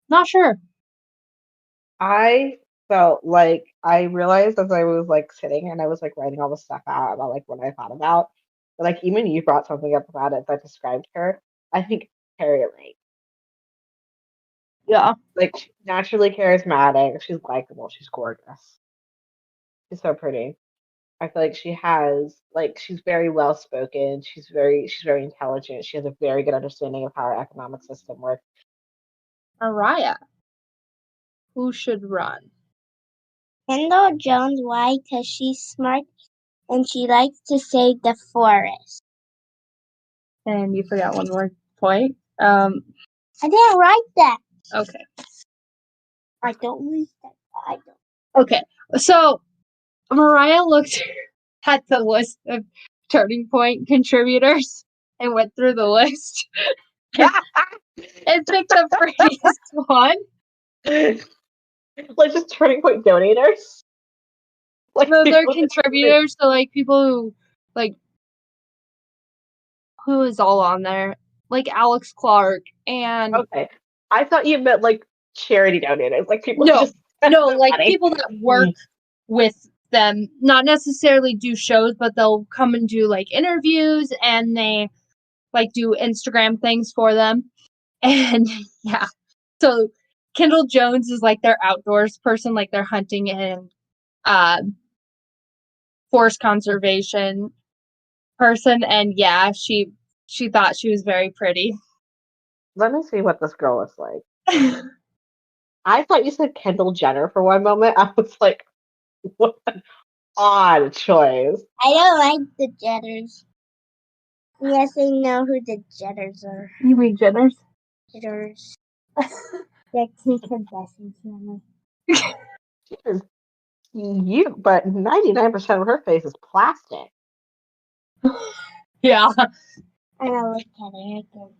A: not sure.
B: I felt like I realized as I was like sitting and I was like writing all the stuff out about like what I thought about, but like even you brought something up about it that described her. I think Harriet Lake.
A: Yeah.
B: Like she's naturally charismatic, she's likable, she's gorgeous. She's so pretty. I feel like she has like she's very well spoken, she's very intelligent, she has a very good understanding of how our economic system works.
A: Mariah, who should run?
C: Kendall Jones, why? Because she's smart and she likes to save the forest.
A: And you forgot one more point.
C: I didn't write that.
A: Okay.
C: I don't read that. I don't.
A: Okay. So Mariah looked at the list of Turning Point contributors and went through the list and picked the prettiest one.
B: Like just Turning Point donators. Like
A: No, they're
B: people that-
A: contributors, so like people who like who is all on there? Like Alex Clark and
B: Okay. I thought you meant like charity donators, like people who
A: no,
B: just spend
A: no,
B: their
A: like
B: money.
A: people that work with them, not necessarily do shows, but they'll come and do like interviews and they like do Instagram things for them. And yeah. So Kendall Jones is like their outdoors person, like their hunting and forest conservation person. And yeah, she thought she was very pretty.
B: Let me see what this girl looks like. I thought you said Kendall Jenner for one moment. I was like, what an odd choice.
C: I don't like the Jetters. Yes, I know who the Jetters are.
A: You read Jenners?
C: Jetters. They're two Kardashian family.
B: She is cute, but 99% of her face is plastic.
A: Yeah.
C: I don't look at her again.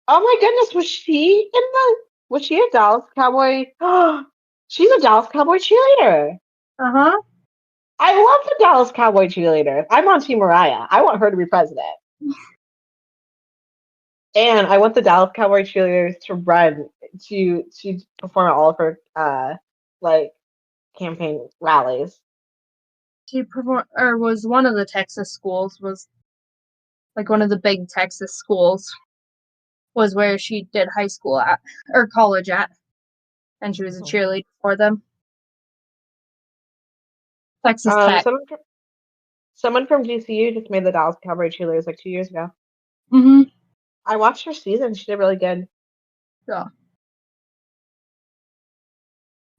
B: Oh my goodness, was she a Dallas Cowboy? She's a Dallas Cowboy cheerleader.
A: Uh-huh.
B: I love the Dallas Cowboy cheerleaders. I'm on Team Mariah. I want her to be president. And I want the Dallas Cowboy cheerleaders to run to perform at all of her like campaign rallies.
A: She performed or was one of the Texas schools, was like one of the big Texas schools was where she did high school at or college at. And she was a cheerleader for them. Texas Tech.
B: Someone from GCU just made the Dallas Cowboy cheerleaders like 2 years ago.
A: Mm-hmm.
B: I watched her season. She did really good.
A: Yeah.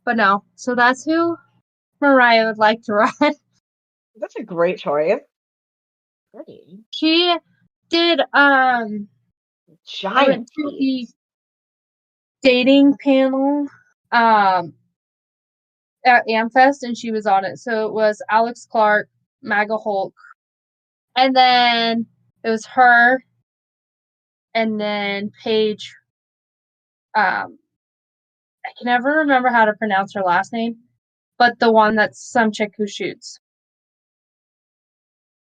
A: But no. So that's who Mariah would like to run.
B: That's a great choice. Pretty.
A: She did I went
B: Giant
A: to the
B: teeth.
A: dating panel at Amfest and she was on it. So it was Alex Clark, Maga Hulk, and then it was her and then Paige. I can never remember how to pronounce her last name, but the one that's some chick who shoots.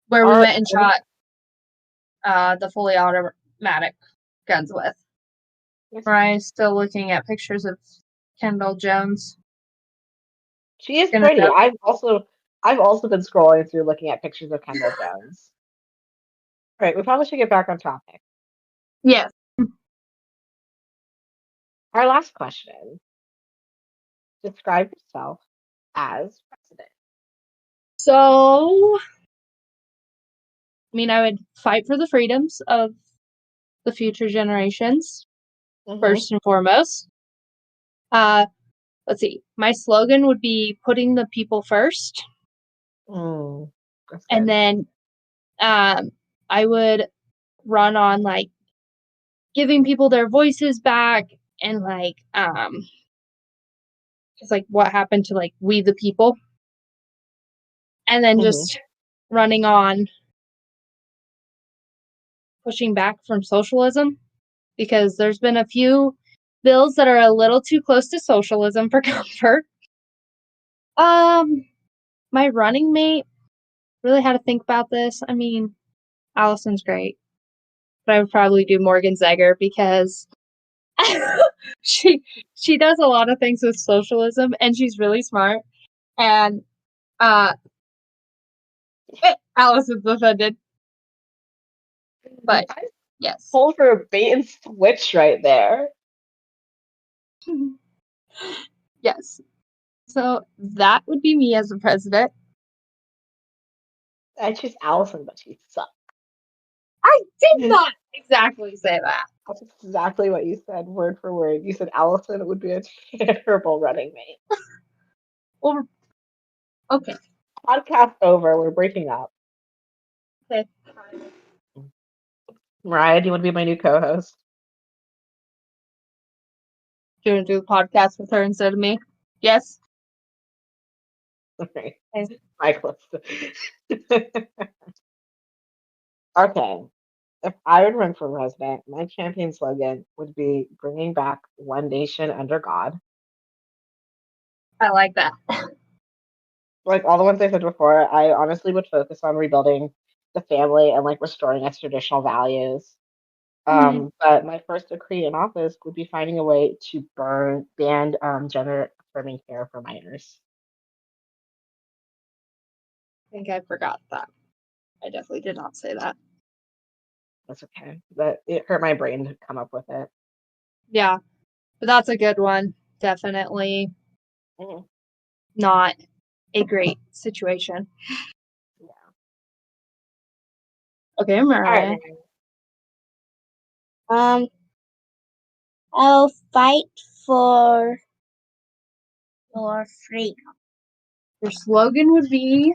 A: where we
B: Our
A: went and shot the fully automatic guns with. Mariah's still looking at pictures of Kendall Jones.
B: She is pretty. I've also been scrolling through looking at pictures of Kendall Jones. All right, we probably should get back on topic.
A: Yes.
B: Our last question. Describe yourself as president.
A: So, I mean, I would fight for the freedoms of the future generations, first and foremost. Let's see. My slogan would be putting the people first. And then I would run on like giving people their voices back and like just like what happened to like we the people. And then just running on pushing back from socialism, because there's been a few bills that are a little too close to socialism for comfort. My running mate, really had to think about this. I mean, Allison's great, but I would probably do Morgan Zegger because she does a lot of things with socialism and she's really smart. And Allison's offended. But yes.
B: Pull for a bait and switch right there.
A: Yes. So that would be me as a president.
B: I choose Allison, but she sucks.
A: I did not exactly say that.
B: That's exactly what you said, word for word. You said Allison would be a terrible running mate.
A: Well, okay.
B: Podcast over. We're breaking up.
A: Okay.
B: Mariah, do you want to be my new co-host?
A: Do you want to do the podcast with her instead of me? Yes.
B: Okay. My Calista. Okay. If I would run for president, my campaign slogan would be bringing back one nation under God.
A: I like that.
B: Like all the ones I said before, I honestly would focus on rebuilding the family and like restoring its traditional values. But my first decree in office would be finding a way to ban gender affirming care for minors.
A: I think I forgot that. I definitely did not say that.
B: That's okay. But it hurt my brain to come up with it.
A: Yeah, but that's a good one. Definitely not a great situation.
B: Yeah.
A: Okay, Mariah.
C: Right. I'll fight for your freedom.
A: Your slogan would be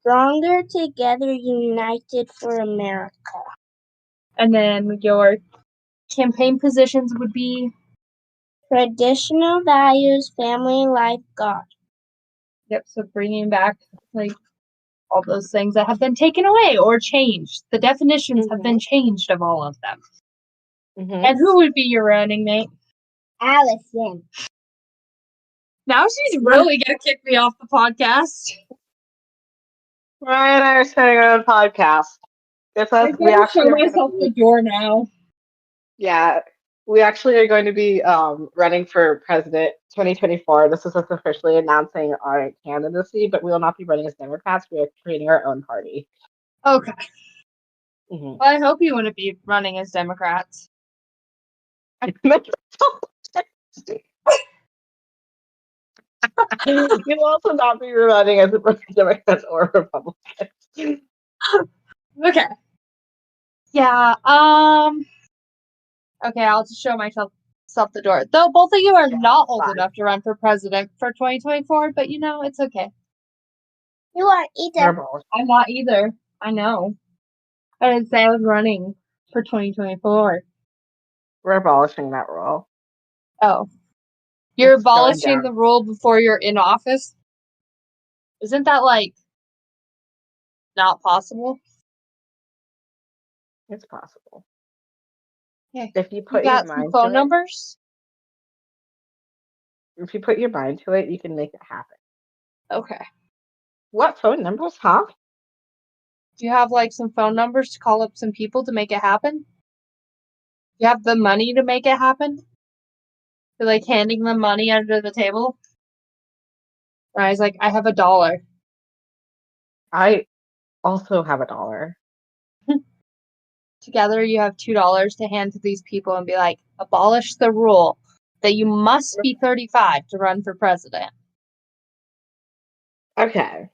C: Stronger together, united for America.
A: And then your campaign positions would be
C: Traditional values, family, life, God.
A: Yep, so bringing back like all those things that have been taken away or changed. The definitions have been changed of all of them. And who would be your running mate?
C: Allison.
A: Now she's really gonna kick me off the podcast.
B: Ryan and I are starting our own podcast.
A: We actually show myself the door now.
B: Yeah, we actually are going to be running for president 2024. This is us officially announcing our candidacy, but we will not be running as Democrats. We are creating our own party.
A: Okay. Well, I hope you wouldn't be running as Democrats.
B: You'll also not be running as Democrats or Republicans.
A: Okay. Yeah. Okay, I'll just show myself the door. Though both of you are not old enough to run for president for 2024, but you know, it's okay.
C: You aren't either.
A: I'm not either. I know. I didn't say I was running for 2024.
B: We're abolishing that rule.
A: Oh. You're abolishing the rule before you're in office? Isn't that, like, not possible?
B: It's possible.
A: Okay.
B: If you put
A: got
B: your mind
A: phone
B: to
A: numbers?
B: If you put your mind to it, you can make it happen.
A: Okay.
B: What phone numbers, huh?
A: Do you have like some phone numbers to call up some people to make it happen? Do you have the money to make it happen? You're like handing them money under the table. And I was like, I have $1.
B: I also have $1.
A: Together, you have $2 to hand to these people and be like, abolish the rule that you must be 35 to run for president.
B: Okay.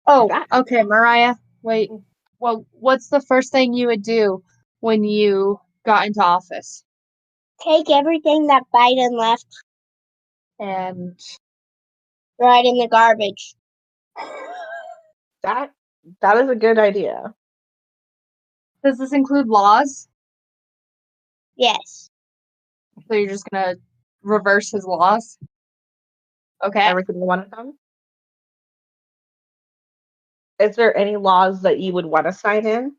A: Oh,
B: That-
A: okay, Mariah. Wait. Well, what's the first thing you would do when you got into office?
C: Take everything that Biden left,
A: And
C: throw it in the garbage.
B: That is a good idea.
A: does this include laws?
C: Yes.
A: So you're just gonna reverse his laws? Okay.
B: Every single one of them. Is there any laws that you would want to sign in?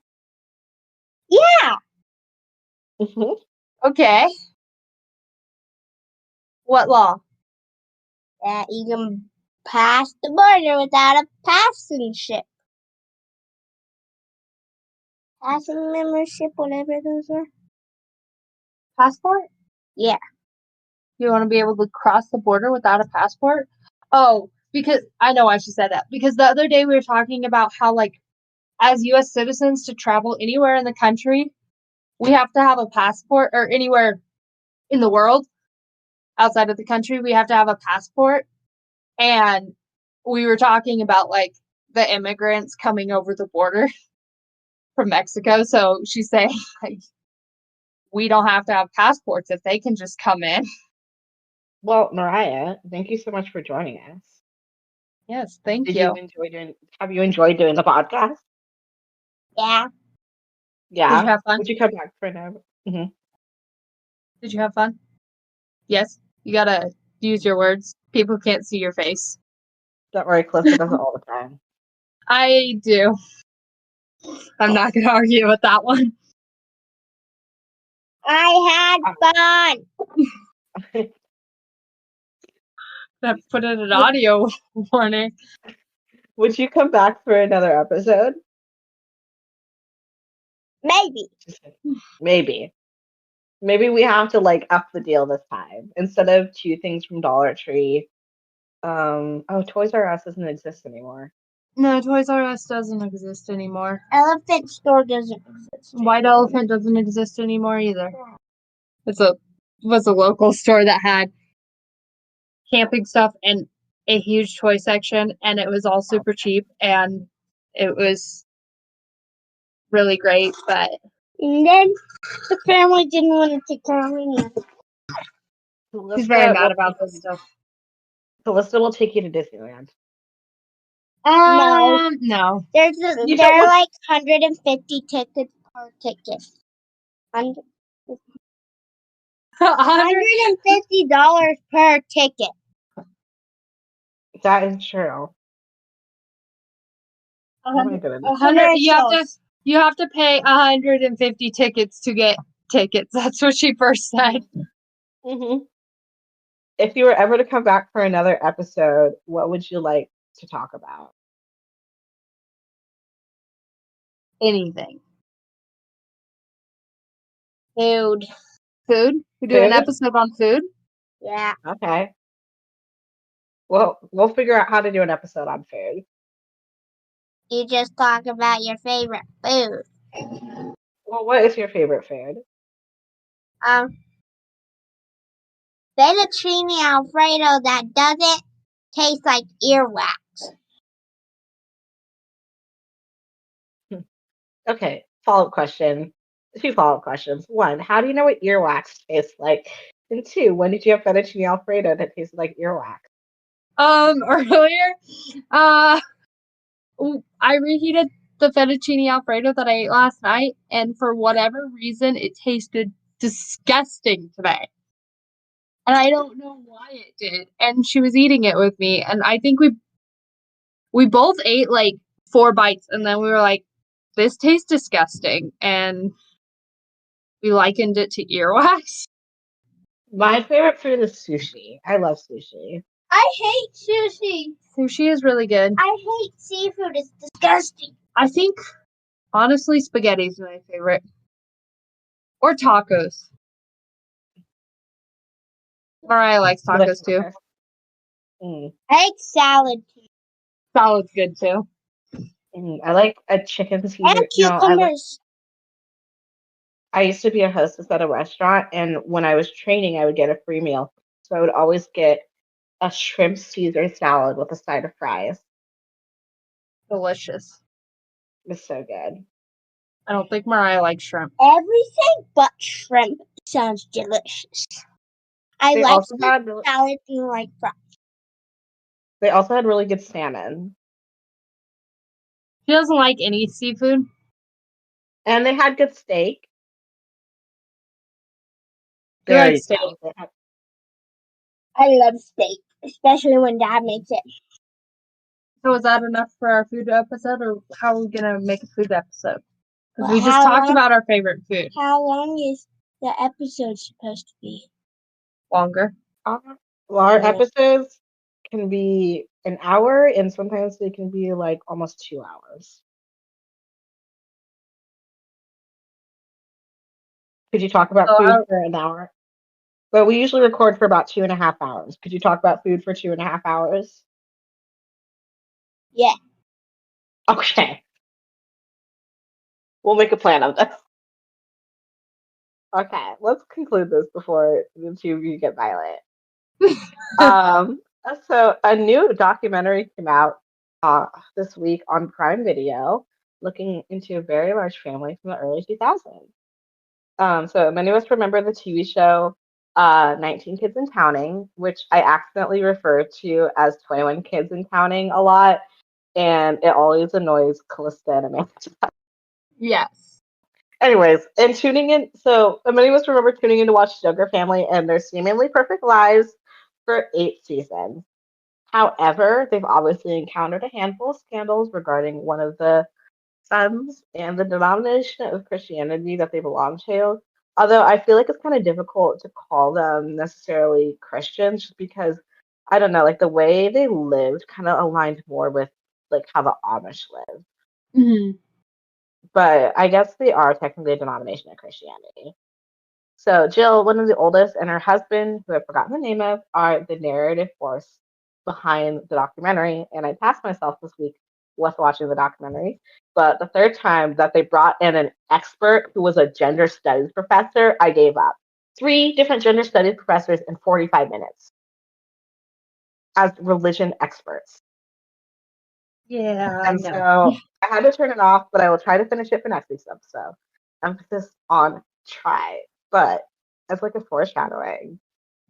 C: Yeah.
B: Mhm.
A: Okay. What law?
C: That you can pass the border without a passing ship. Passing membership, whatever those are.
A: Passport?
C: Yeah.
A: You want to be able to cross the border without a passport? Oh, because I know why she said that. Because the other day we were talking about how, like, as U.S. citizens to travel anywhere in the country, we have to have a passport, or anywhere in the world outside of the country, we have to have a passport. And we were talking about, like, the immigrants coming over the border from Mexico. So she's saying, like, we don't have to have passports if they can just come in.
B: Well, Mariah, thank you so much for joining us.
A: Yes, thank
B: Did
A: you.
B: you enjoy doing? Have you enjoyed doing the podcast?
C: Yeah.
B: Yeah.
A: Did you have fun?
B: Would you come back for another? Mm-hmm.
A: Did you have fun? Yes. You gotta use your words. People can't see your face.
B: Don't worry, Calista does it all the time.
A: I do. I'm not gonna argue with that one.
C: I had fun.
A: I put in an audio warning.
B: Would you come back for another episode?
C: Maybe.
B: Maybe. Maybe we have to like up the deal this time. Instead of 2 things from Dollar Tree. Toys R Us doesn't exist anymore.
A: No, Toys R Us doesn't exist anymore.
C: Elephant store doesn't exist.
A: White Elephant doesn't exist anymore either. It was a local store that had camping stuff and a huge toy section, and it was all super cheap, and it was really great. But
C: And then the family didn't want to take care of me.
A: she's very mad about this stuff.
B: Calista will take you to Disneyland.
A: No.
C: There
B: You
C: are
B: don't-
C: like 150 tickets per ticket. $150 per ticket.
B: That is true. Oh my goodness.
A: You have to pay 150 tickets to get tickets. That's what she first said.
B: Mm-hmm. If you were ever to come back for another episode, what would you like to talk about?
A: Anything.
C: Food.
A: Food? We do an
B: Food?
A: episode on food?
C: Yeah.
B: Okay. Well, we'll figure out how to do an episode on food.
C: You just talk about your favorite food.
B: Well, what is your favorite food?
C: Fettuccine Alfredo that doesn't taste like earwax.
B: Okay, follow-up question. 2 follow-up questions. 1, how do you know what earwax tastes like? And 2, when did you have fettuccine alfredo that tasted like earwax?
A: Earlier, I reheated the fettuccine alfredo that I ate last night, and for whatever reason, it tasted disgusting today. And I don't know why it did. And she was eating it with me, and I think we both ate like 4 bites, and then we were like, this tastes disgusting, and we likened it to earwax.
B: My favorite food is sushi. I love sushi.
C: I hate sushi.
A: Sushi is really good.
C: I hate seafood. It's disgusting.
A: I think, honestly, spaghetti is my favorite. Or tacos. Mariah likes tacos too.
C: I like salad too.
A: Salad's good too.
B: I like a chicken Caesar.
C: And cucumbers.
B: I used to be a hostess at a restaurant, and when I was training, I would get a free meal. So I would always get a shrimp Caesar salad with a side of fries.
A: Delicious.
B: It's so good.
A: I don't think Mariah likes shrimp.
C: Everything but shrimp sounds delicious. I
B: They
C: like
B: also
C: the
B: had
C: salad and like fries.
B: they also had really good salmon,
A: She doesn't like any seafood.
B: and they had good steak.
A: She
B: There
A: likes
B: you
A: steak.
B: go.
C: I love steak, especially when Dad makes it.
A: So is that enough for our food episode, or how are we gonna make a food episode? Because
C: Well,
A: we just
C: how
A: talked
C: long-
A: about our favorite food.
C: How long is the episode supposed to be?
A: Longer.
B: Well, our
C: Yeah.
B: episodes can be an hour, and sometimes they can be like almost 2 hours. Could you talk about food for an hour? But we usually record for about 2.5 hours. Could you talk about food for 2.5 hours?
C: Yeah.
B: Okay. We'll make a plan of this. Okay, let's conclude this before the two of you get violent. So a new documentary came out this week on Prime Video, looking into a very large family from the early 2000s. So many of us remember the TV show 19 Kids and Counting, which I accidentally refer to as 21 Kids and Counting a lot, and it always annoys Calista and Amanda.
A: Yes.
B: Anyways, and tuning in, so many of us remember tuning in to watch Sugar Family and their seemingly perfect lives for 8 seasons. However, they've obviously encountered a handful of scandals regarding one of the sons and the denomination of Christianity that they belong to. Although I feel like it's kind of difficult to call them necessarily Christians just because I don't know, like the way they lived kind of aligned more with like how the Amish live.
A: Mm-hmm.
B: But I guess they are technically a denomination of Christianity. So Jill, one of the oldest, and her husband, who I've forgotten the name of, are the narrative force behind the documentary. And I tasked myself this week with watching the documentary. But the third time that they brought in an expert who was a gender studies professor, I gave up. 3 different gender studies professors in 45 minutes as religion experts.
A: Yeah.
B: And so I had to turn it off, but I will try to finish it for next week's episode. Emphasis on try, but as like a foreshadowing.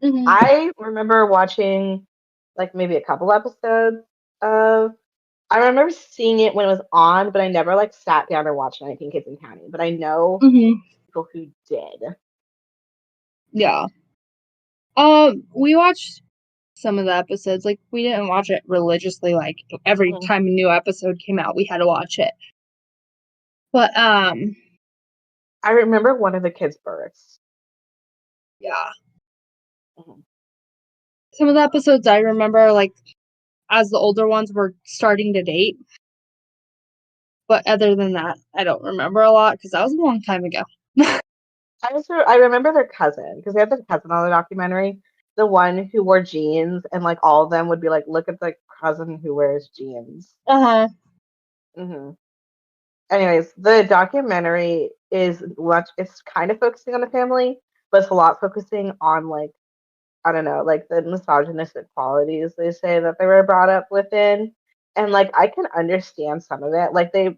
A: Mm-hmm.
B: I remember watching like maybe a couple episodes of. I remember seeing it when it was on, but I never like sat down and watched 19 Kids and Counting. But I know people who did.
A: Yeah. We watched some of the episodes. Like we didn't watch it religiously. Like every time a new episode came out, we had to watch it. But
B: I remember one of the kids' births.
A: Yeah. Some of the episodes I remember, like, as the older ones were starting to date. But other than that, I don't remember a lot because that was a long time ago.
B: I remember their cousin because they had their cousin on the documentary, the one who wore jeans, and like all of them would be like, "Look at the cousin who wears jeans." Anyways, the documentary is it's kind of focusing on the family, but it's a lot focusing on like I don't know, like the misogynistic qualities they say that they were brought up within, and like I can understand some of it. Like they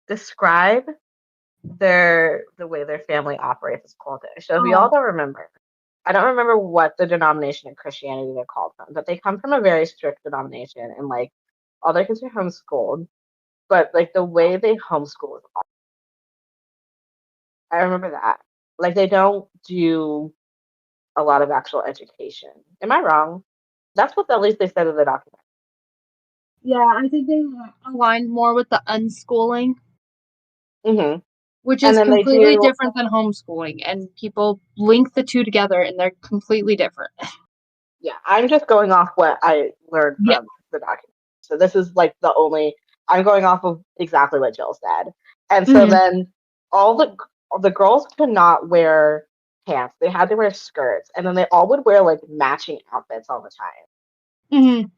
B: describe the way their family operates as cultish. So if y'all don't remember, I don't remember what the denomination of Christianity they're called from, but they come from a very strict denomination, and like all their kids are homeschooled. But like the way they homeschool is awesome. I remember that. Like they don't do a lot of actual education. Am I wrong? That's what at least they said in the document.
A: Yeah, I think they aligned more with the unschooling, which
B: And
A: is
B: then they
A: completely
B: do-
A: different than homeschooling. And people link the two together, and they're completely different.
B: Yeah, I'm just going off what I learned
A: Yeah.
B: from the document. So this is like I'm going off of exactly what Jill said. And so
A: Mhm.
B: then all the girls could not wear pants. They had to wear skirts. And then they all would wear like matching outfits all the time.
A: Mhm.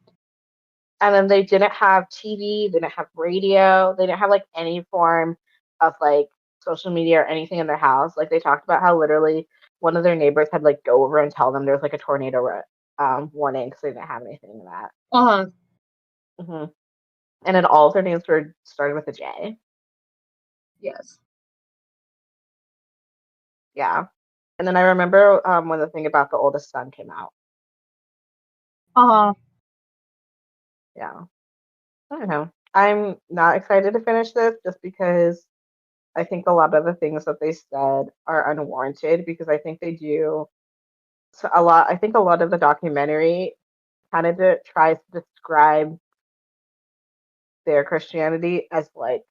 B: And then they didn't have TV, they didn't have radio, they didn't have like any form of like social media or anything in their house. Like they talked about how literally one of their neighbors had like go over and tell them there was like a tornado warning because they didn't have anything in that.
A: Uh-huh.
B: Hmm. And then all of their names were started with a J.
A: Yes.
B: Yeah. And then I remember when the thing about the oldest son came out.
A: Uh-huh.
B: Yeah. I don't know. I'm not excited to finish this just because I think a lot of the things that they said are unwarranted because I think they do so a lot. I think a lot of the documentary kind of tries to describe their Christianity as like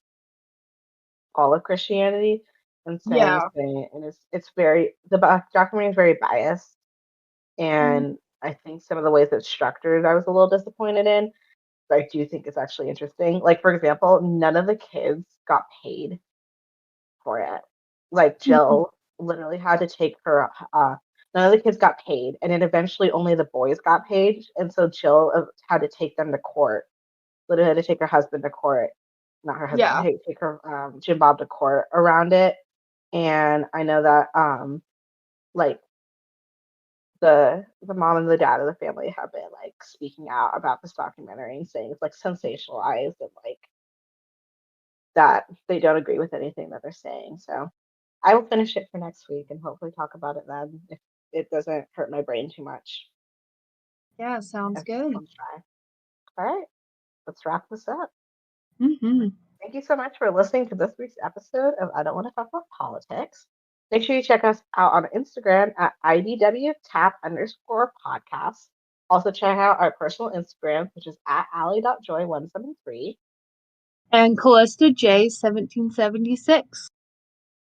B: all of Christianity and
A: Yeah.
B: and it's very documentary is very biased,
A: Mhm.
B: and I think some of the ways it's structured I was a little disappointed in. But I do think it's actually interesting. Like for example, none of the kids got paid for it. Like
A: Mhm.
B: Jill literally had to take her. None of the kids got paid, and then eventually only the boys got paid. And so Jill had to take them to court. Literally had to take her husband to court, not her husband.
A: Yeah.
B: Take her Jim Bob to court around it. And I know that like the mom and the dad of the family have been like speaking out about this documentary and saying it's like sensationalized and like that they don't agree with anything that they're saying. So I will finish it for next week and hopefully talk about it then if it doesn't hurt my brain too much.
A: Yeah, sounds
B: If
A: good.
B: I'm try. All right, let's wrap this up.
A: Mhm.
B: Thank you so much for listening to this week's episode of I Don't Want to Talk About Politics. Make sure you check us out on Instagram at IDWTAP_podcast. Also check out our personal Instagram, which is at Allie.joy173.
A: And Calista J 1776.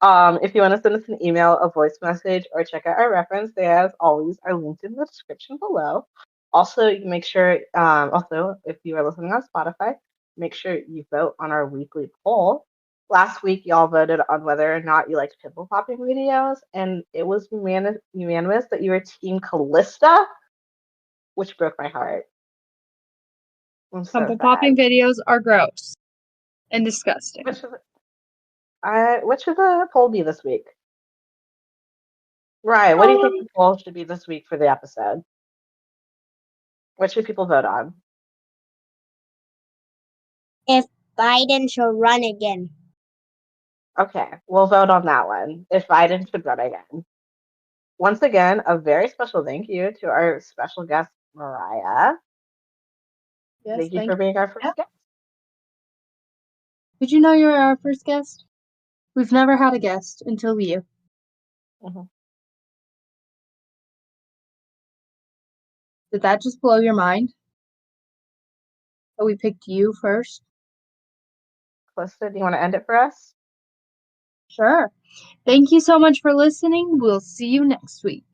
B: If you want to send us an email, a voice message, or check out our reference, they as always are linked in the description below. Also, make sure, also, if you are listening on Spotify, make sure you vote on our weekly poll. Last week, y'all voted on whether or not you liked pimple popping videos, and it was unanimous that you were Team Calista, which broke my heart. I'm so
A: Pimple
B: sad.
A: popping videos are gross and disgusting.
B: What should the poll be this week? Ryan, what do you think the poll should be this week for the episode? What should people vote on?
C: If Biden should run again.
B: Okay, we'll vote on that one. If Biden should run again. Once again, a very special thank you to our special guest, Mariah.
A: Yes,
B: Thank you
A: thank
B: for being our
A: you.
B: first guest.
A: Did you know you're our first guest? We've never had a guest until you.
B: Mhm.
A: Did that just blow your mind? That we picked you first?
B: Calista, do you want to end it for us?
A: Sure. Thank you so much for listening. We'll see you next week.